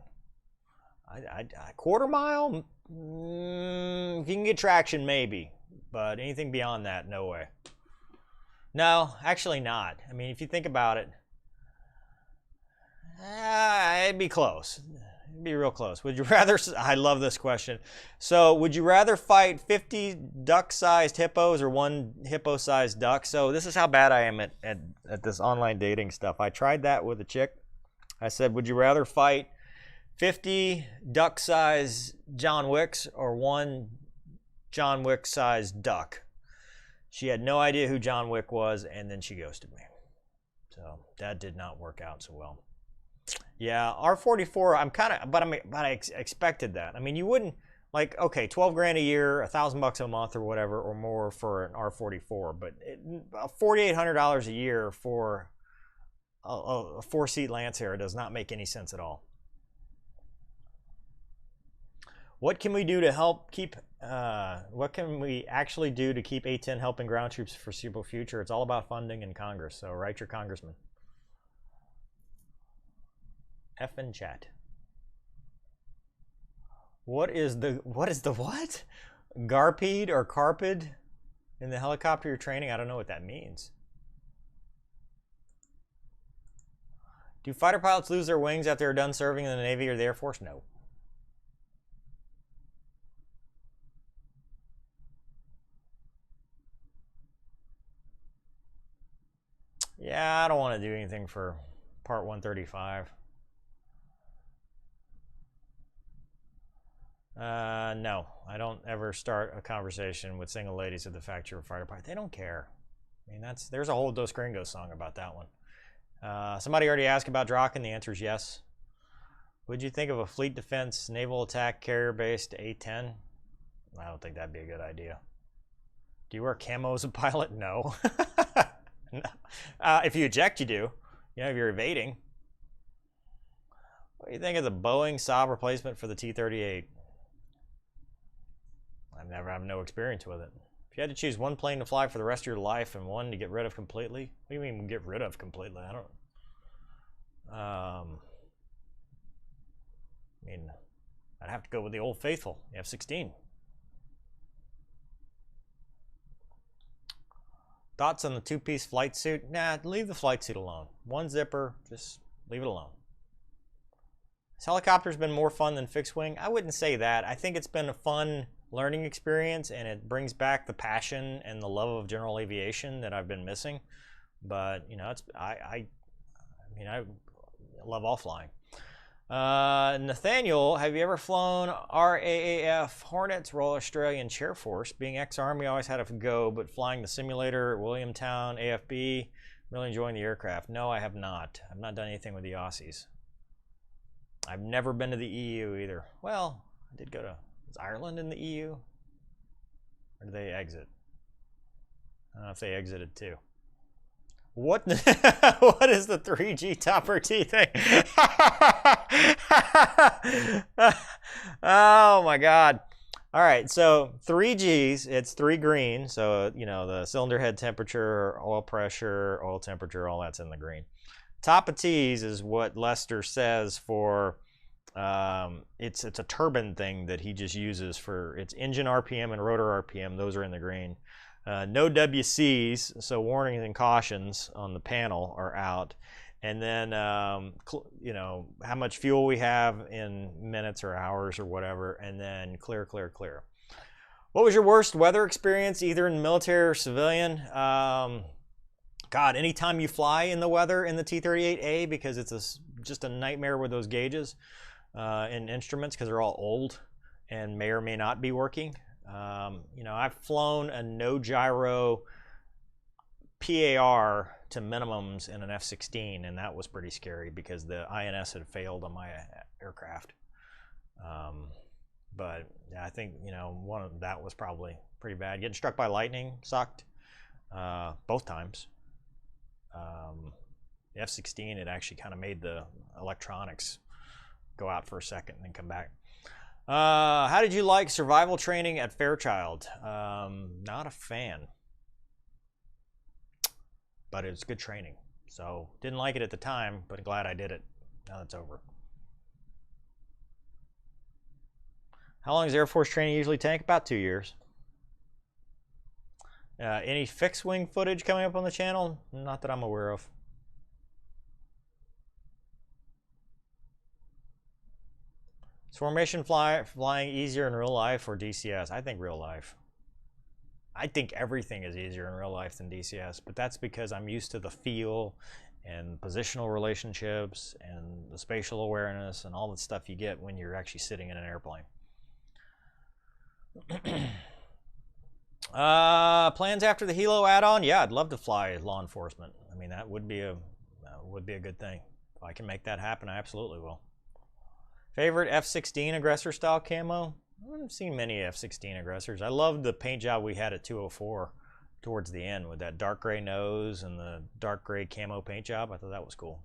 A quarter-mile? If you can get traction, maybe. But anything beyond that, no way. No, actually not. I mean, if you think about it, It'd be close. It'd be real close. Would you rather, I love this question. So would you rather fight 50 duck-sized hippos or one hippo-sized duck? So this is how bad I am at this online dating stuff. I tried that with a chick. I said, would you rather fight 50 duck-sized John Wicks or one John Wick-sized duck? She had no idea who John Wick was, and then she ghosted me. So that did not work out so well. Yeah, R44. I expected that. I mean, you wouldn't like, okay, 12 grand a year, $1,000 a month or whatever or more for an R44, but $4,800 a year for a 4-seat Lancer does not make any sense at all. What can we do to help keep? What can we actually do to keep A-10 helping ground troops for foreseeable future? It's all about funding in Congress. So write your congressman. Effing chat. What is the what? Garpede or carpid in the helicopter you're training? I don't know what that means. Do fighter pilots lose their wings after they're done serving in the Navy or the Air Force? No. Yeah, I don't want to do anything for Part 135. No, I don't ever start a conversation with single ladies at the factory or fighter pilot. They don't care. I mean, there's a whole Dos Gringos song about that one. Somebody already asked about Draken. The answer is yes. Would you think of a fleet defense naval attack carrier-based A-10? I don't think that'd be a good idea. Do you wear camo as a pilot? No. No. If you eject, you do. You know, if you're evading. What do you think of the Boeing Saab replacement for the T-38? I have no experience with it. If you had to choose one plane to fly for the rest of your life and one to get rid of completely, what do you mean get rid of completely? I don't. I mean, I'd have to go with the old faithful, the F-16. Thoughts on the two-piece flight suit? Nah, leave the flight suit alone. One zipper, just leave it alone. Has helicopters been more fun than fixed wing? I wouldn't say that. I think it's been a fun learning experience, and it brings back the passion and the love of general aviation that I've been missing. But you know, I love all flying. Nathaniel, have you ever flown RAAF Hornets, Royal Australian Chair Force? Being ex-Army, I always had to go, but flying the simulator at Williamtown, AFB, really enjoying the aircraft. No, I have not. I've not done anything with the Aussies. I've never been to the EU either. Well, I did go to, is Ireland in the EU? Or did they exit? I don't know if they exited too. What what is the 3G topper T thing? Oh my God. All right, so 3Gs, it's 3 green. So, you know, the cylinder head temperature, oil pressure, oil temperature, all that's in the green. Top of T's is what Lester says for, it's a turbine thing that he just uses for its engine RPM and rotor RPM. Those are in the green. No WCs, so warnings and cautions on the panel are out. And then, you know, how much fuel we have in minutes or hours or whatever, and then clear, clear, clear. What was your worst weather experience, either in military or civilian? God, anytime you fly in the weather in the T-38A, because it's just a nightmare with those gauges and instruments, because they're all old and may or may not be working. You know, I've flown a no gyro PAR to minimums in an F-16, and that was pretty scary because the INS had failed on my aircraft. But yeah, I think, you know, one of that was probably pretty bad. Getting struck by lightning sucked both times. The F-16, it actually kind of made the electronics go out for a second and then come back. How did you like survival training at Fairchild? Not a fan, but it's good training. So didn't like it at the time, but glad I did it. Now that's over. How long does Air Force training usually take? About 2 years. Any fixed wing footage coming up on the channel? Not that I'm aware of. Is formation flying easier in real life or DCS? I think real life. I think everything is easier in real life than DCS, but that's because I'm used to the feel and positional relationships and the spatial awareness and all the stuff you get when you're actually sitting in an airplane. Plans after the Hilo add-on? Yeah, I'd love to fly law enforcement. I mean, that would be a good thing. If I can make that happen, I absolutely will. Favorite F-16 aggressor style camo? I haven't seen many F-16 aggressors. I loved the paint job we had at 204 towards the end with that dark gray nose and the dark gray camo paint job. I thought that was cool.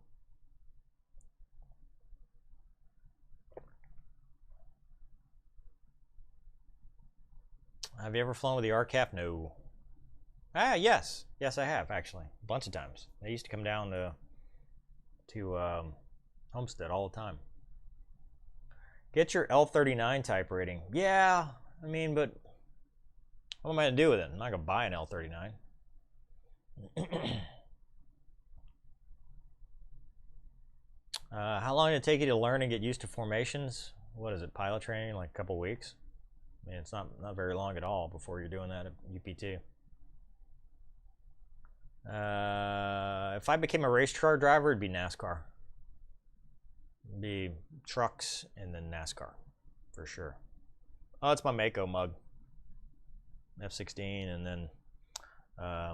Have you ever flown with the RCAF? No. Yes. Yes, I have, actually. A bunch of times. They used to come down to Homestead all the time. Get your L39 type rating. Yeah, I mean, but what am I going to do with it? I'm not going to buy an L39. How long did it take you to learn and get used to formations? What is it, pilot training, like a couple weeks? I mean, it's not very long at all before you're doing that at UPT. If I became a race car driver, it'd be NASCAR. It'd be trucks and then NASCAR, for sure. Oh, it's my Mako mug. F-16, and then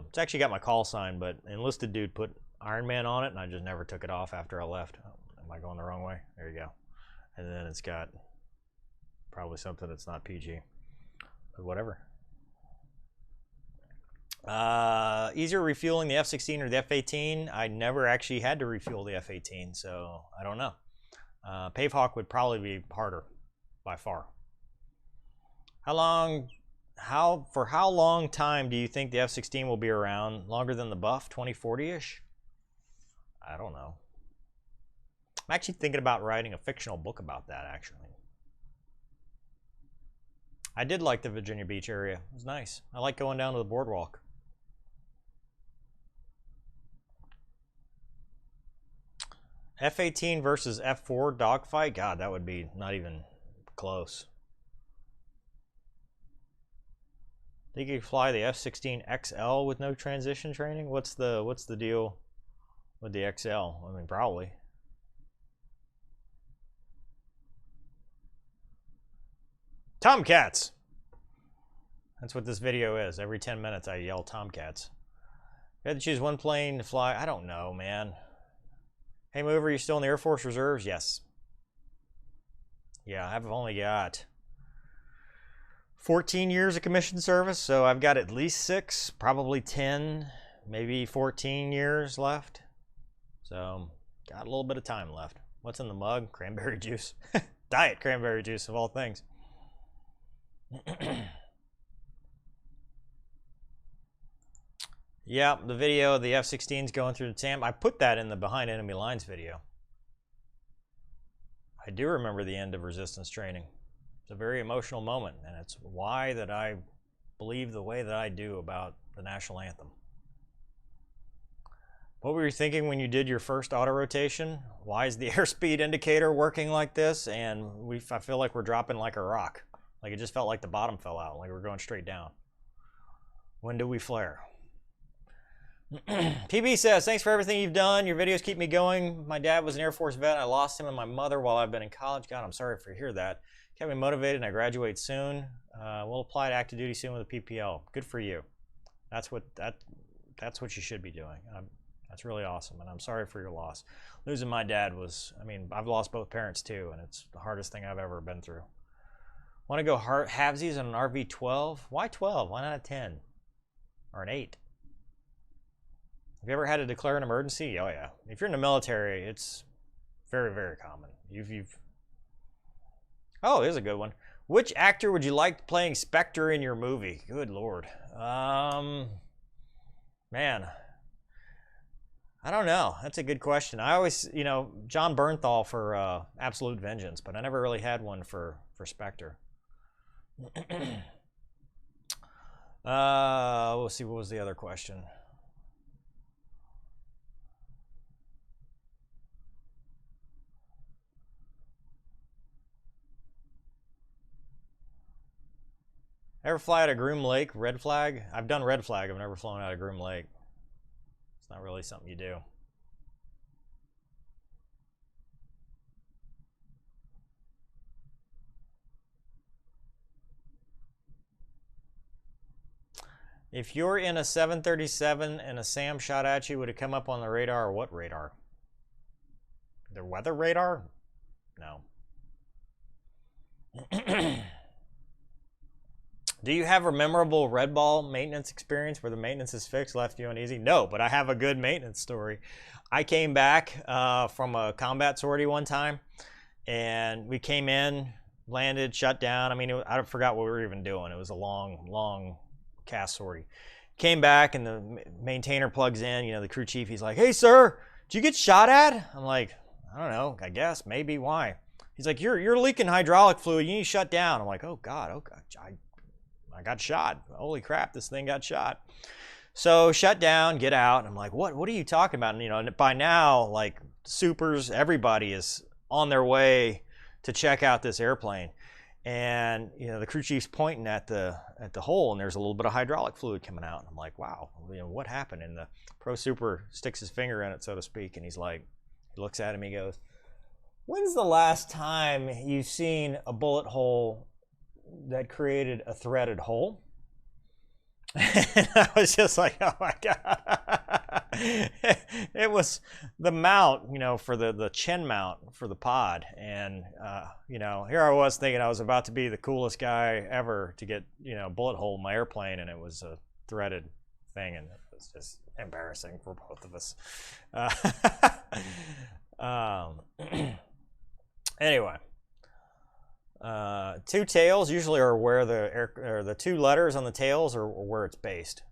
it's actually got my call sign, but enlisted dude put Iron Man on it, and I just never took it off after I left. Oh, am I going the wrong way? There you go. And then it's got probably something that's not PG, but whatever. Easier refueling the F-16 or the F-18? I never actually had to refuel the F-18, so I don't know. Pavehawk would probably be harder by far. For how long time do you think the F-16 will be around? Longer than the Buff, 2040-ish? I don't know. I'm actually thinking about writing a fictional book about that, actually. I did like the Virginia Beach area. It was nice. I like going down to the boardwalk. F-18 versus F-4 dogfight? God, that would be not even close. Think you could fly the F-16 XL with no transition training? What's the deal with the XL? I mean, probably. Tomcats! That's what this video is. Every 10 minutes I yell Tomcats. You had to choose one plane to fly. I don't know, man. Hey, Mover, you still in the Air Force Reserves? Yes. Yeah, I've only got 14 years of commissioned service, so I've got at least 6, probably 10, maybe 14 years left. So, got a little bit of time left. What's in the mug? Cranberry juice. Diet cranberry juice, of all things. Yeah, the video of the F-16s going through the TAM. I put that in the Behind Enemy Lines video. I do remember the end of resistance training. It's a very emotional moment, and it's why that I believe the way that I do about the national anthem. What were you thinking when you did your first auto rotation? Why is the airspeed indicator working like this? And I feel like we're dropping like a rock. Like it just felt like the bottom fell out, like we're going straight down. When do we flare? PB says, thanks for everything you've done. Your videos keep me going. My dad was an Air Force vet. I lost him and my mother while I've been in college. God, I'm sorry to hear that. Kept me motivated and I graduate soon. We'll apply to active duty soon with a PPL. Good for you. That's what you should be doing. That's really awesome, and I'm sorry for your loss. Losing my dad was, I mean, I've lost both parents too, and it's the hardest thing I've ever been through. Want to go halvesies on an RV-12? Why 12? Why not a 10? Or an 8? Have you ever had to declare an emergency? Oh yeah. If you're in the military, it's very, very common. Oh, here's a good one. Which actor would you like playing Spectre in your movie? Good Lord. Man. I don't know. That's a good question. I always, John Bernthal for Absolute Vengeance, but I never really had one for Spectre. We'll see. What was the other question? ever fly out of Groom Lake, red flag? I've done red flag. I've never flown out of Groom Lake. It's not really something you do. If you're in a 737 and a SAM shot at you, would it come up on the radar or what radar? The weather radar? No. Do you have a memorable red ball maintenance experience where the maintenance is fixed, left you uneasy? No, but I have a good maintenance story. I came back from a combat sortie one time, and we came in, landed, shut down. I mean, I forgot what we were even doing. It was a long cast sortie. Came back, and the maintainer plugs in. You know, the crew chief. He's like, "Hey, sir, did you get shot at?" I'm like, "I don't know. I guess maybe. Why?" He's like, "You're leaking hydraulic fluid. You need to shut down." I'm like, "Oh God, I got shot. Holy crap, this thing got shot." So shut down, get out. I'm like, what are you talking about? And, you know, by now, like, supers, everybody is on their way to check out this airplane. And, you know, the crew chief's pointing at the hole, and there's a little bit of hydraulic fluid coming out. And I'm like, wow, you know, what happened? And the pro super sticks his finger in it, so to speak, and he's like, he looks at him, he goes, "When's the last time you've seen a bullet hole that created a threaded hole?" And I was just like, oh my God. It was the mount, you know, for the chin mount for the pod. And, you know, here I was thinking I was about to be the coolest guy ever to get, you know, bullet hole in my airplane, and it was a threaded thing, and it was just embarrassing for both of us. Anyway. Two tails usually are where the two letters on the tails are where it's based.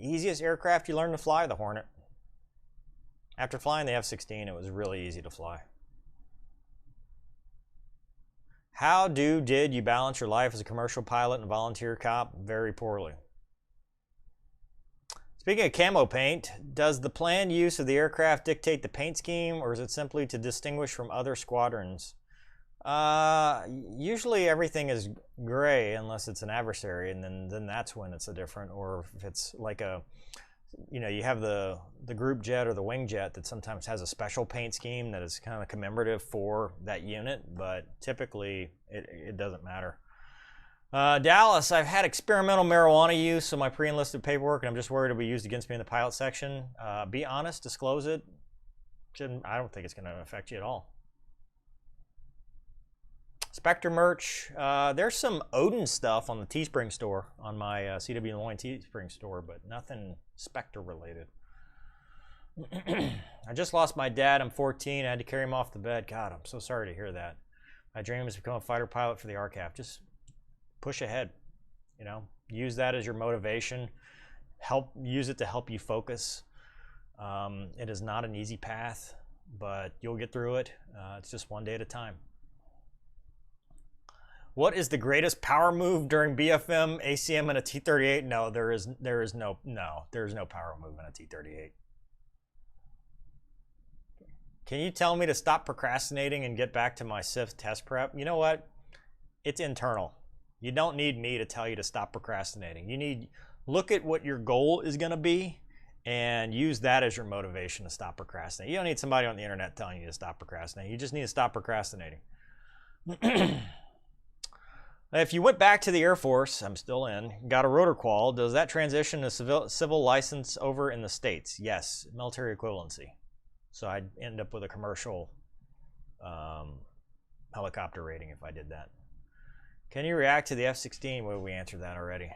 Easiest aircraft you learn to fly, the Hornet. After flying the F-16, it was really easy to fly. How did you balance your life as a commercial pilot and volunteer cop? Very poorly. Speaking of camo paint, does the planned use of the aircraft dictate the paint scheme, or is it simply to distinguish from other squadrons? Usually everything is gray unless it's an adversary, and then that's when it's a different, or if it's like a, you know, you have the group jet or the wing jet that sometimes has a special paint scheme that is kind of commemorative for that unit, but typically it doesn't matter. Dallas, I've had experimental marijuana use in my pre-enlisted paperwork, and I'm just worried it'll be used against me in the pilot section. Be honest, disclose it. I don't think it's going to affect you at all. Spectre merch. There's some Odin stuff on the Teespring store, on my CW Lemoine Teespring store, but nothing Spectre related. I just lost my dad. I'm 14. I had to carry him off the bed. God, I'm so sorry to hear that. My dream is to become a fighter pilot for the RCAF. Just push ahead, you know, use that as your motivation, use it to help you focus. It is not an easy path, but you'll get through it. It's just one day at a time. What is the greatest power move during BFM, ACM, and a T-38? No, there is no power move in a T-38. Can you tell me to stop procrastinating and get back to my SIF test prep? You know what? It's internal. You don't need me to tell you to stop procrastinating. You need, look at what your goal is going to be and use that as your motivation to stop procrastinating. You don't need somebody on the internet telling you to stop procrastinating. You just need to stop procrastinating. If you went back to the Air Force, I'm still in, got a rotor qual, does that transition to civil license over in the States? Yes, military equivalency. So I'd end up with a commercial helicopter rating if I did that. Can you react to the F-16? Well, we answered that already.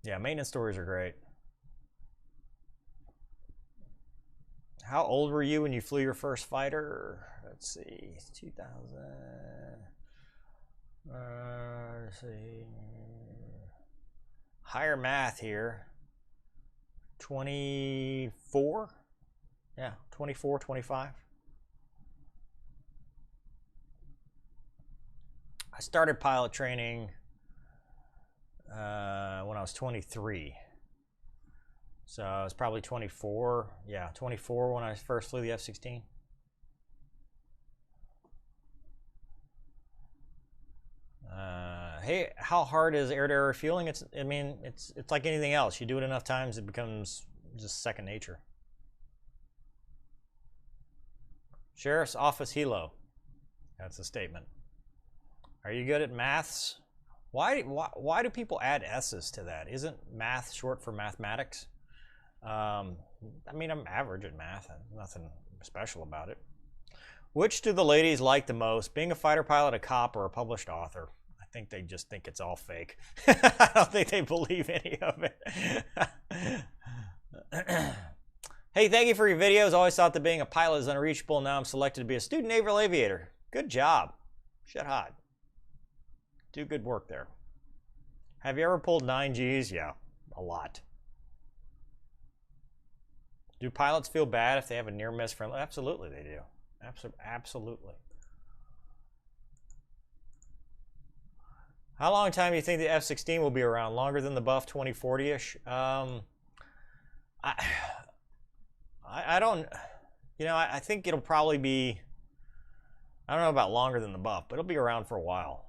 Yeah, maintenance stories are great. How old were you when you flew your first fighter? Let's see, 2000. Let's see. Higher math here. 24? Yeah, 24, 25. I started pilot training when I was 23. So I was probably 24. Yeah, 24 when I first flew the F-16. Hey, how hard is air-to-air refueling? I mean, it's like anything else. You do it enough times, it becomes just second nature. Sheriff's Office Helo. That's a statement. Are you good at maths? Why do people add S's to that? Isn't math short for mathematics? I mean, I'm average at math. Nothing special about it. Which do the ladies like the most? Being a fighter pilot, a cop, or a published author? I think they just think it's all fake. I don't think they believe any of it. Hey, thank you for your videos. Always thought that being a pilot is unreachable. Now I'm selected to be a student naval aviator. Good job. Shit hot. Do good work there. Have you ever pulled 9Gs? Yeah, a lot. Do pilots feel bad if they have a near miss friendly? Absolutely they do. Absolutely. How long time do you think the F-16 will be around? Longer than the Buff 2040-ish? I don't, you know, I think it'll probably be, I don't know about longer than the Buff, but it'll be around for a while.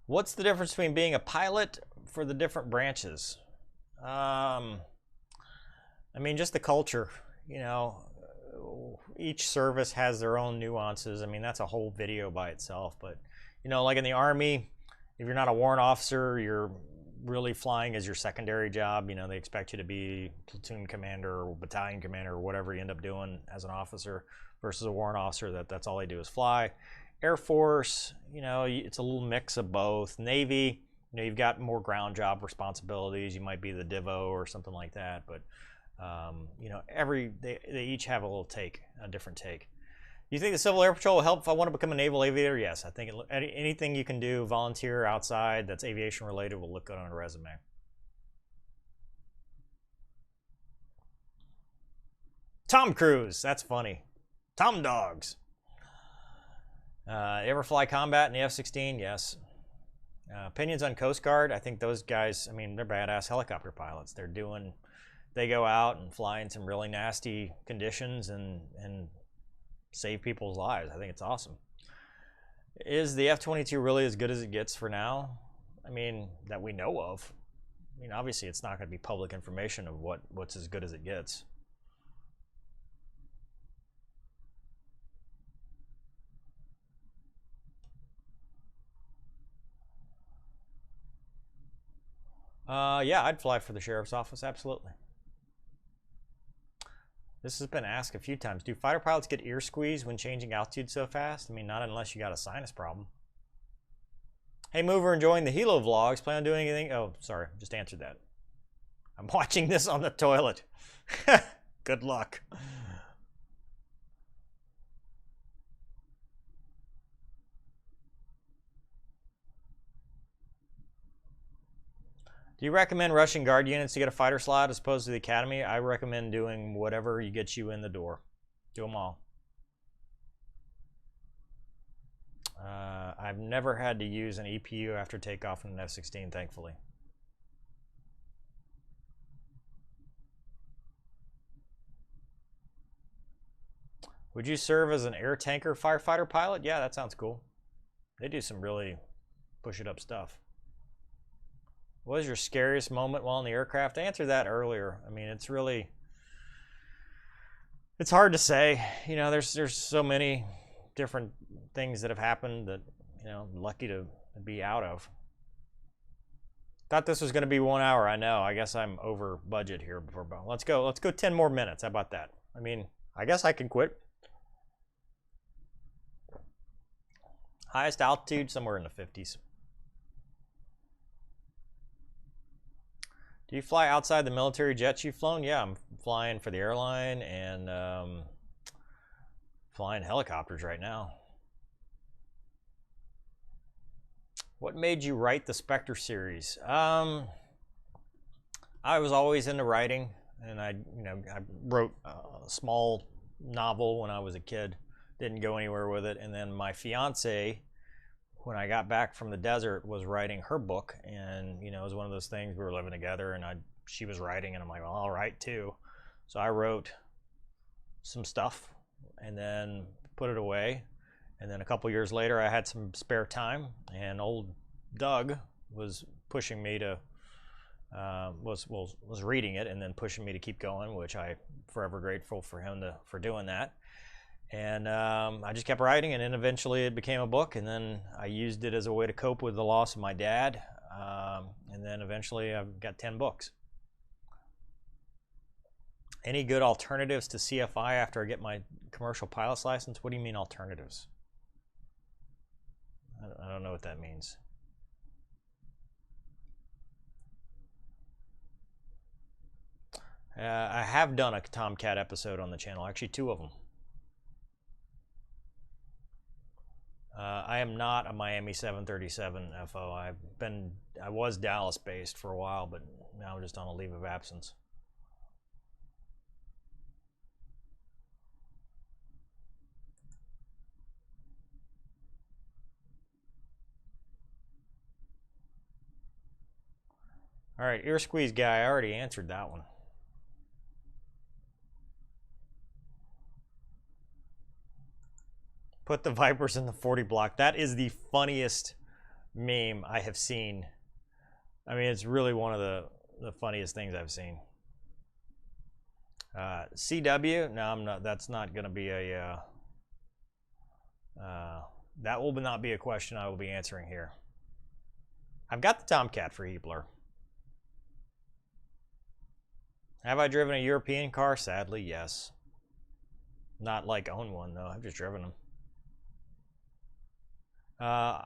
What's the difference between being a pilot for the different branches? I mean, just the culture, you know, each service has their own nuances. I mean, that's a whole video by itself, but, you know, like in the Army, if you're not a warrant officer, you're really flying as your secondary job. You know, they expect you to be platoon commander or battalion commander or whatever you end up doing as an officer, versus a warrant officer that's all they do is fly. Air Force, you know, it's a little mix of both. Navy, you know, you've got more ground job responsibilities. You might be the Divo or something like that, but you know, they each have a different take. Do you think the Civil Air Patrol will help if I want to become a naval aviator? Yes, I think anything you can do, volunteer outside that's aviation related, will look good on a resume. Tom Cruise, that's funny. Tom Dogs. Ever fly combat in the F-16? Yes. Opinions on Coast Guard? I think those guys, I mean, they're badass helicopter pilots. They go out and fly in some really nasty conditions and save people's lives. I think it's awesome. Is the F-22 really as good as it gets for now? I mean, that we know of. I mean, obviously it's not going to be public information of what's as good as it gets. Yeah, I'd fly for the sheriff's office, absolutely. This has been asked a few times. Do fighter pilots get ear squeeze when changing altitude so fast? I mean, not unless you got a sinus problem. Hey, Mover, enjoying the Helo vlogs. Plan on doing anything? Oh, sorry, just answered that. I'm watching this on the toilet. Good luck. Do you recommend rushing guard units to get a fighter slot as opposed to the academy? I recommend doing whatever gets you in the door. Do them all. I've never had to use an EPU after takeoff in an F-16, thankfully. Would you serve as an air tanker firefighter pilot? Yeah, that sounds cool. They do some really push-it-up stuff. What was your scariest moment while in the aircraft? I answered that earlier. I mean, it's hard to say. You know, there's so many different things that have happened that, you know, I'm lucky to be out of. Thought this was going to be 1 hour. I know. I guess I'm over budget here. Let's go 10 more minutes. How about that? I mean, I guess I can quit. Highest altitude, somewhere in the 50s. Do you fly outside the military jets you've flown? Yeah, I'm flying for the airline and flying helicopters right now. What made you write the Spectre series? I was always into writing, and I wrote a small novel when I was a kid. Didn't go anywhere with it, and then my fiance, when I got back from the desert, was writing her book, and you know, it was one of those things, we were living together and she was writing and I'm like, well, I'll write too. So I wrote some stuff and then put it away. And then a couple years later, I had some spare time, and old Doug was pushing me to, was reading it and then pushing me to keep going, which I'm forever grateful for him for doing that. And I just kept writing, and then eventually it became a book, and then I used it as a way to cope with the loss of my dad. And then eventually I've got 10 books. Any good alternatives to CFI after I get my commercial pilot's license? What do you mean alternatives? I don't know what that means. I have done a Tomcat episode on the channel, actually 2 of them. I am not a Miami 737 FO. I was Dallas based for a while, but now I'm just on a leave of absence. All right, ear squeeze guy, I already answered that one. Put the Vipers in the 40 block. That is the funniest meme I have seen. I mean, it's really one of the funniest things I've seen. CW? No, I'm not. That's not going to be a. That will not be a question I will be answering here. I've got the Tomcat for Heapler. Have I driven a European car? Sadly, yes. Not like own one though. I've just driven them. I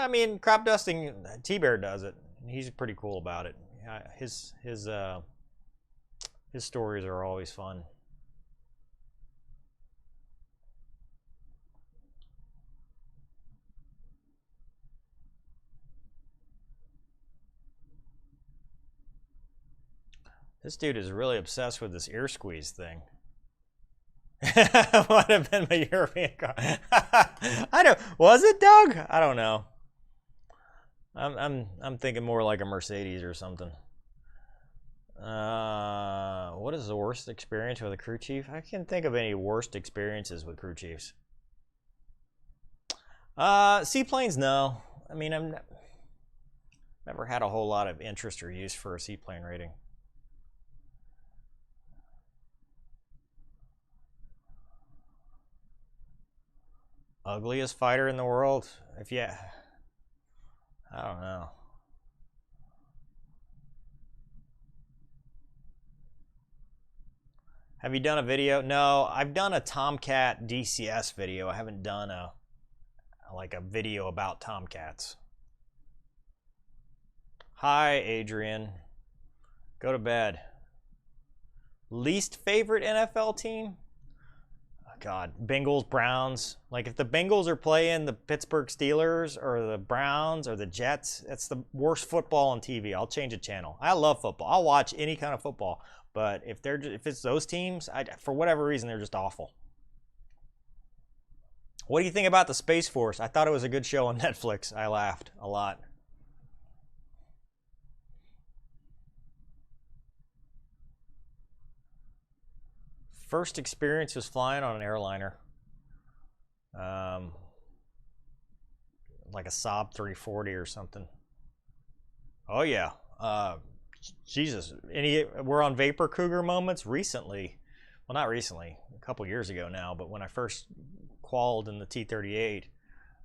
mean, crop dusting, T-Bear does it. He's pretty cool about it. His stories are always fun. This dude is really obsessed with this ear squeeze thing. Might have been my European car. I don't. Was it, Doug? I don't know. I'm thinking more like a Mercedes or something. What is the worst experience with a crew chief? I can't think of any worst experiences with crew chiefs. Seaplanes, no. I mean, I've never had a whole lot of interest or use for a seaplane rating. Ugliest fighter in the world? If yeah, I don't know. Have you done a video? No, I've done a Tomcat DCS video. I haven't done a video about Tomcats. Hi, Adrian. Go to bed. Least favorite NFL team? God, Bengals, Browns. Like if the Bengals are playing the Pittsburgh Steelers or the Browns or the Jets, it's the worst football on TV. I'll change the channel. I love football. I'll watch any kind of football. But if it's those teams, for whatever reason, they're just awful. What do you think about the Space Force? I thought it was a good show on Netflix. I laughed a lot. First experience was flying on an airliner. Like a Saab 340 or something. Oh yeah. Jesus. We're on Vapor Cougar moments recently. Well, not recently. A couple years ago now. But when I first qualified in the T-38,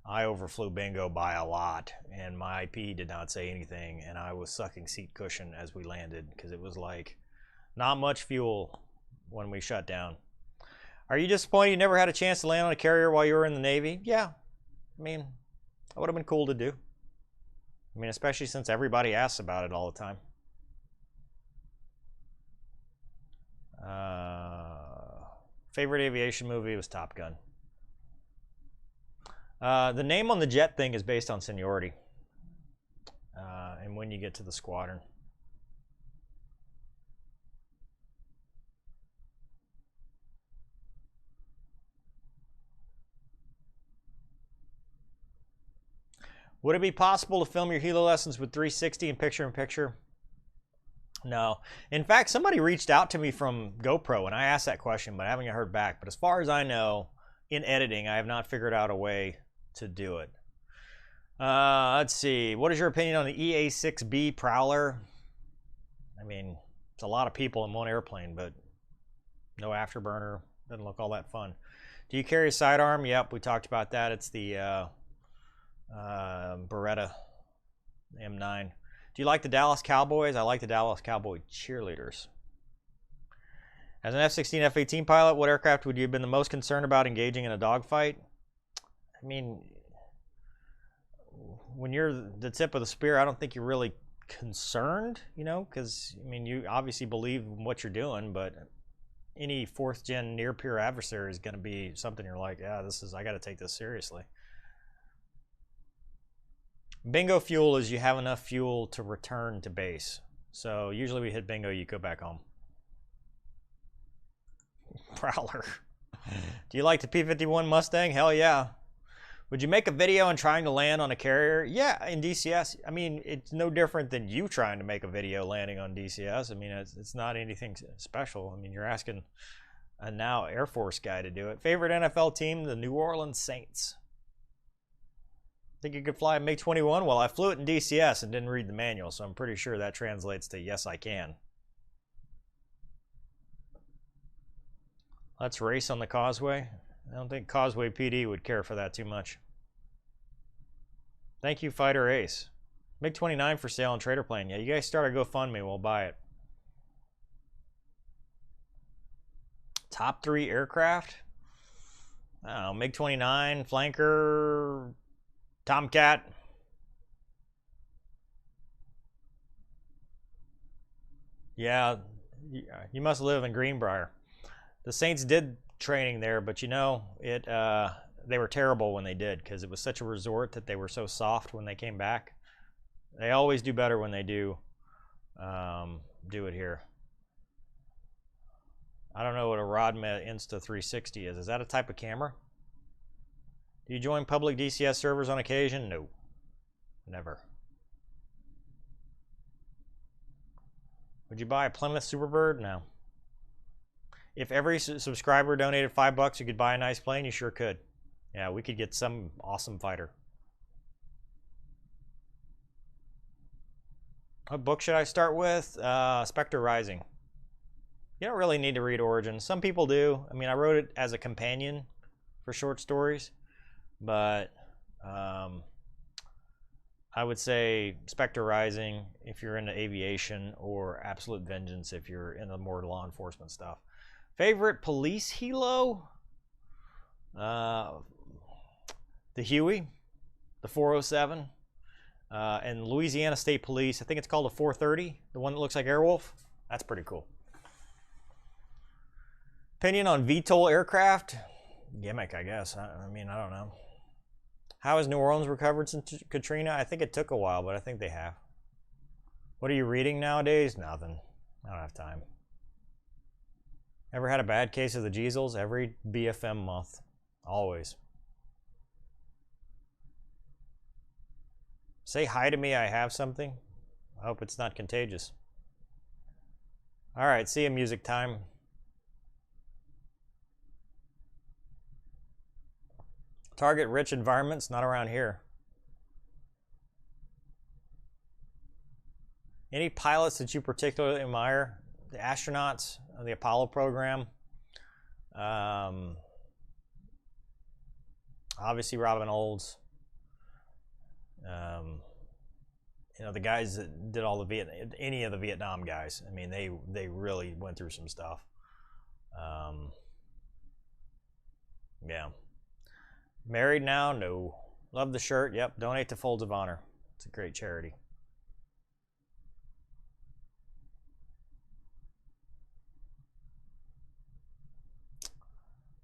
I overflew bingo by a lot. And my IP did not say anything. And I was sucking seat cushion as we landed. Because it was like not much fuel when we shut down. Are you disappointed you never had a chance to land on a carrier while you were in the Navy? Yeah. I mean, that would have been cool to do. I mean, especially since everybody asks about it all the time. Favorite aviation movie was Top Gun. The name on the jet thing is based on seniority. And when you get to the squadron. Would it be possible to film your helo lessons with 360 and picture-in-picture? No. In fact, somebody reached out to me from GoPro, and I asked that question, but I haven't heard back. But as far as I know, in editing, I have not figured out a way to do it. Let's see. What is your opinion on the EA6B Prowler? I mean, it's a lot of people in one airplane, but no afterburner. Doesn't look all that fun. Do you carry a sidearm? Yep, we talked about that. It's the Beretta M9. Do you like the Dallas Cowboys? I like the Dallas Cowboy cheerleaders. As an F-16, F-18 pilot, what aircraft would you have been the most concerned about engaging in a dogfight? I mean, when you're the tip of the spear, I don't think you're really concerned, you know, because, I mean, you obviously believe in what you're doing, but any fourth-gen near-peer adversary is going to be something you're like, yeah, I got to take this seriously. Bingo fuel is you have enough fuel to return to base. So usually we hit bingo, you go back home. Prowler. Do you like the P-51 Mustang? Hell yeah. Would you make a video on trying to land on a carrier? Yeah, in DCS. I mean, it's no different than you trying to make a video landing on DCS. I mean, it's not anything special. I mean, you're asking a now Air Force guy to do it. Favorite NFL team? The New Orleans Saints. Think you could fly a MiG-21? Well, I flew it in DCS and didn't read the manual, so I'm pretty sure that translates to yes, I can. Let's race on the Causeway. I don't think Causeway PD would care for that too much. Thank you, Fighter Ace. MiG-29 for sale on Trader Plane. Yeah, you guys start a GoFundMe, we'll buy it. Top 3 aircraft? I don't know, MiG-29, Flanker, Tomcat. Yeah, you must live in Greenbrier. The Saints did training there, but you know, they were terrible when they did because it was such a resort that they were so soft when they came back. They always do better when they do it here. I don't know what a Rodmet Insta 360 is. Is that a type of camera? Do you join public DCS servers on occasion? No. Never. Would you buy a Plymouth Superbird? No. If every subscriber donated $5, you could buy a nice plane? You sure could. Yeah, we could get some awesome fighter. What book should I start with? Spectre Rising. You don't really need to read Origins. Some people do. I mean, I wrote it as a companion for short stories. But I would say Spectre Rising if you're into aviation, or Absolute Vengeance if you're into more law enforcement stuff. Favorite police helo? The Huey, the 407, and Louisiana State Police. I think it's called a 430, the one that looks like Airwolf. That's pretty cool. Opinion on VTOL aircraft? Gimmick, I guess. I mean, I don't know. How has New Orleans recovered since Katrina? I think it took a while, but I think they have. What are you reading nowadays? Nothing. I don't have time. Ever had a bad case of the Jeezels? Every BFM month. Always. Say hi to me, I have something. I hope it's not contagious. Alright, see you, music time. Target rich environments, not around here. Any pilots that you particularly admire? The astronauts, the Apollo program. Obviously Robin Olds. You know, the guys that did all the any of the Vietnam guys. I mean, they really went through some stuff. Yeah. Married now? No. Love the shirt? Yep. Donate to Folds of Honor. It's a great charity.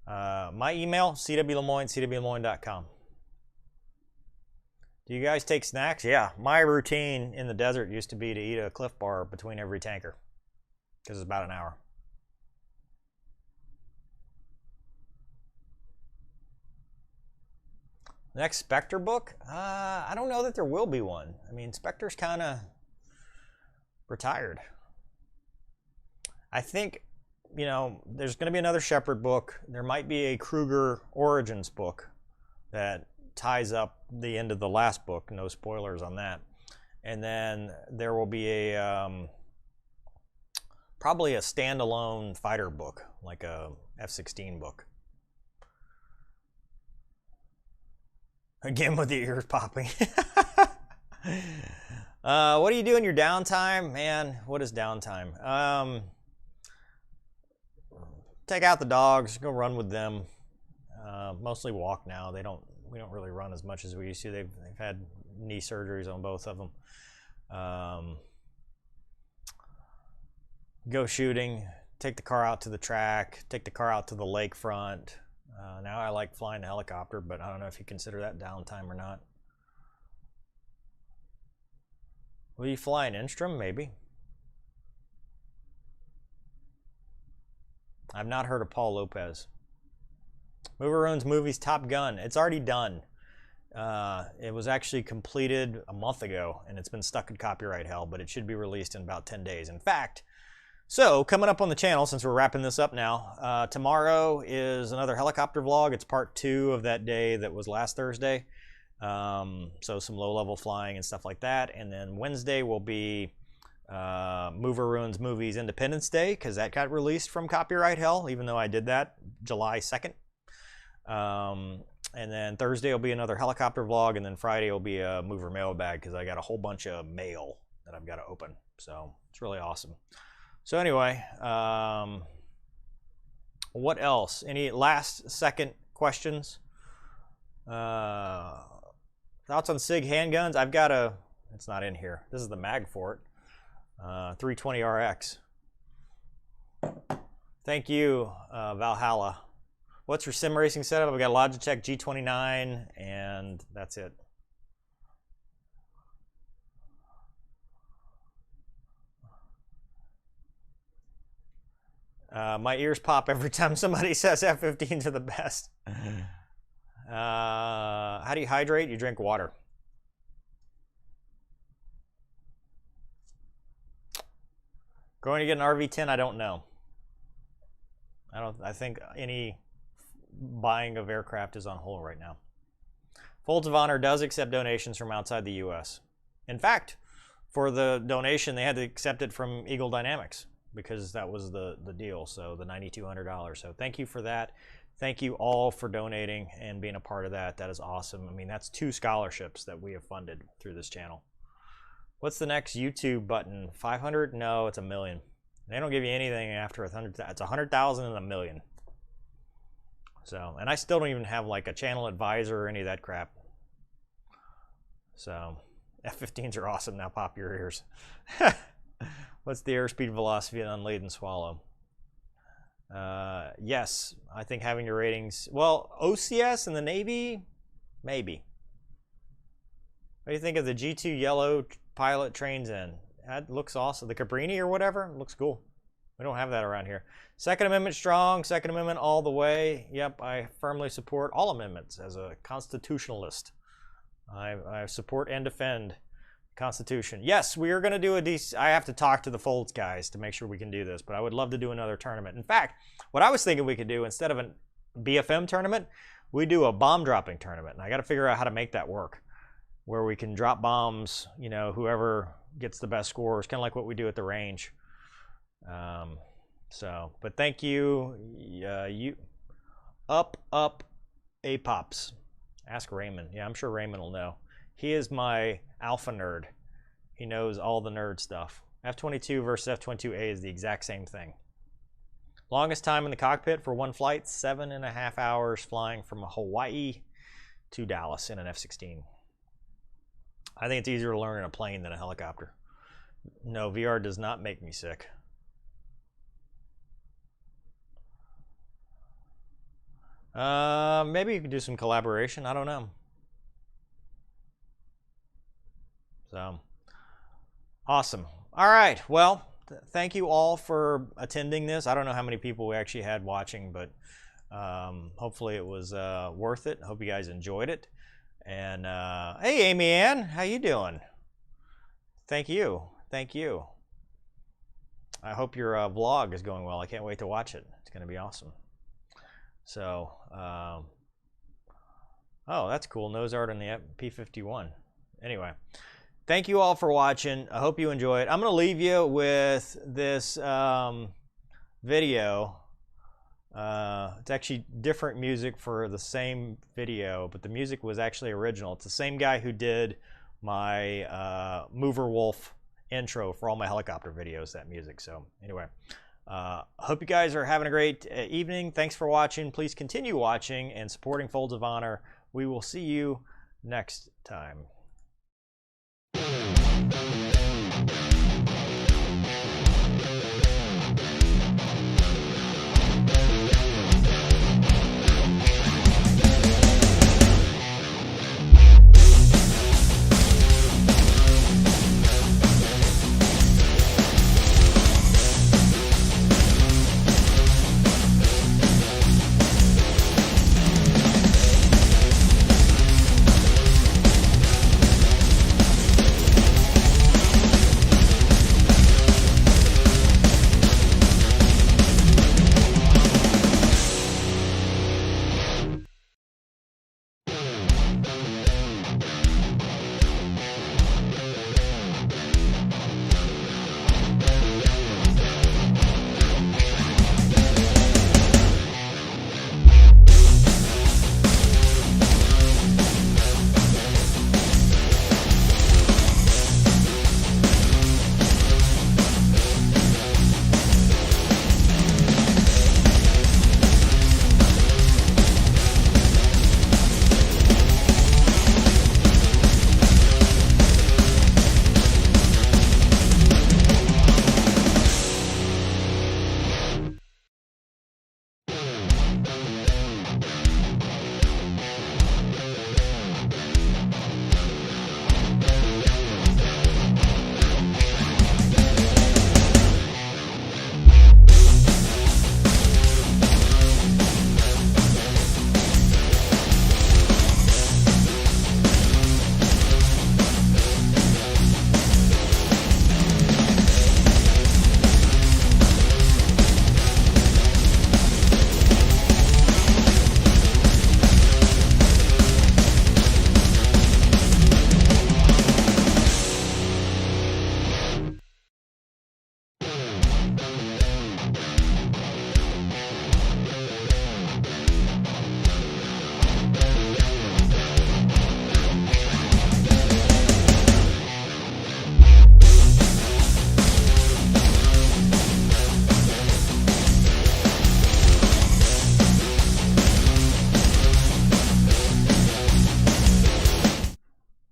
My email, cwlemoine, cwlemoine.com. Do you guys take snacks? Yeah. My routine in the desert used to be to eat a Cliff Bar between every tanker, because it's about an hour. Next Spectre book? I don't know that there will be one. I mean, Spectre's kind of retired. I think, you know, there's going to be another Shepard book. There might be a Kruger Origins book that ties up the end of the last book. No spoilers on that. And then there will be a probably a standalone fighter book, like a F-16 book. Again with the ears popping. What do you do in your downtime? Man, what is downtime? Take out the dogs, go run with them. Mostly walk now. We don't really run as much as we used to. They've had knee surgeries on both of them. Go shooting, take the car out to the track, take the car out to the lakefront. Now I like flying the helicopter, but I don't know if you consider that downtime or not. Will you fly an Instrom? Maybe. I've not heard of Paul Lopez. Mover Ruins Movies Top Gun. It's already done. It was actually completed a month ago, and it's been stuck in copyright hell, but it should be released in about 10 days. In fact, so coming up on the channel, since we're wrapping this up now, tomorrow is another helicopter vlog. It's part 2 of that day that was last Thursday. So some low-level flying and stuff like that. And then Wednesday will be Mover Ruins Movies Independence Day, because that got released from copyright hell, even though I did that July 2nd. And then Thursday will be another helicopter vlog, and then Friday will be a Mover mailbag, because I got a whole bunch of mail that I've got to open. So it's really awesome. So anyway, what else? Any last second questions? Thoughts on SIG handguns? I've got a, it's not in here. This is the mag for it. 320RX. Thank you, Valhalla. What's your sim racing setup? I've got a Logitech G29, and that's it. My ears pop every time somebody says F-15s are the best. How do you hydrate? You drink water. Going to get an RV10? I don't know. I think any buying of aircraft is on hold right now. Folds of Honor does accept donations from outside the U.S. In fact, for the donation, they had to accept it from Eagle Dynamics, because that was the deal, so the $9,200. So thank you for that. Thank you all for donating and being a part of that. That is awesome. I mean, that's 2 scholarships that we have funded through this channel. What's the next YouTube button? 500? No, it's 1 million. They don't give you anything after 100. It's 100,000 and 1 million. So, and I still don't even have like a channel advisor or any of that crap. So, F-15s are awesome. Now pop your ears. What's the airspeed velocity on unladen and swallow? Yes, I think having your ratings. Well, OCS in the Navy, maybe. What do you think of the G2 yellow pilot trains in? That looks awesome. The Cabrini or whatever looks cool. We don't have that around here. Second Amendment strong. Second Amendment all the way. Yep, I firmly support all amendments as a constitutionalist. I support and defend Constitution. Yes, we are going to do I have to talk to the Folds guys to make sure we can do this, but I would love to do another tournament. In fact, what I was thinking we could do, instead of a BFM tournament, we do a bomb dropping tournament. And I got to figure out how to make that work, where we can drop bombs, you know, whoever gets the best scores, kind of like what we do at the range. But thank you. You up A-Pops. Ask Raymond. Yeah, I'm sure Raymond will know. He is my alpha nerd. He knows all the nerd stuff. F-22 versus F-22A is the exact same thing. Longest time in the cockpit for one flight, 7.5 hours flying from Hawaii to Dallas in an F-16. I think it's easier to learn in a plane than a helicopter. No, VR does not make me sick. Maybe you could do some collaboration. I don't know. So, awesome. All right. Well, thank you all for attending this. I don't know how many people we actually had watching, but hopefully it was worth it. Hope you guys enjoyed it. And hey, Amy Ann, how you doing? Thank you. Thank you. I hope your vlog is going well. I can't wait to watch it. It's going to be awesome. So, oh, that's cool. Nose art on the P-51. Anyway, thank you all for watching. I hope you enjoy it. I'm going to leave you with this video. It's actually different music for the same video, but the music was actually original. It's the same guy who did my Mover Wolf intro for all my helicopter videos, that music. So anyway, hope you guys are having a great evening. Thanks for watching. Please continue watching and supporting Folds of Honor. We will see you next time.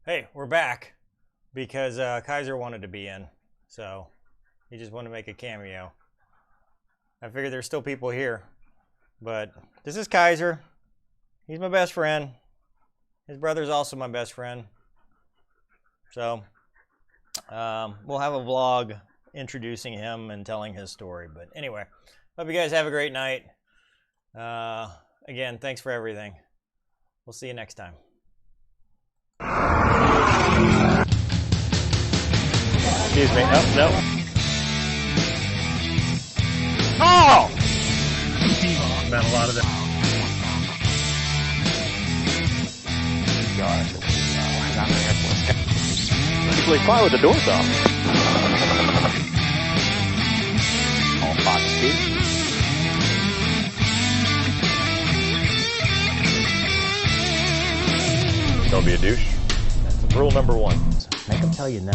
Hey, we're back because Kaiser wanted to be in, so he just wanted to make a cameo. I figured there's still people here, but this is Kaiser. He's my best friend. His brother's also my best friend. So we'll have a vlog introducing him and telling his story. But anyway, hope you guys have a great night. Again, thanks for everything. We'll see you next time. Excuse me. Oh, no. Oh! Been a lot of that. Usually fly with the doors off. All hot speed. Don't be a douche. That's rule number 1. Make them tell you no.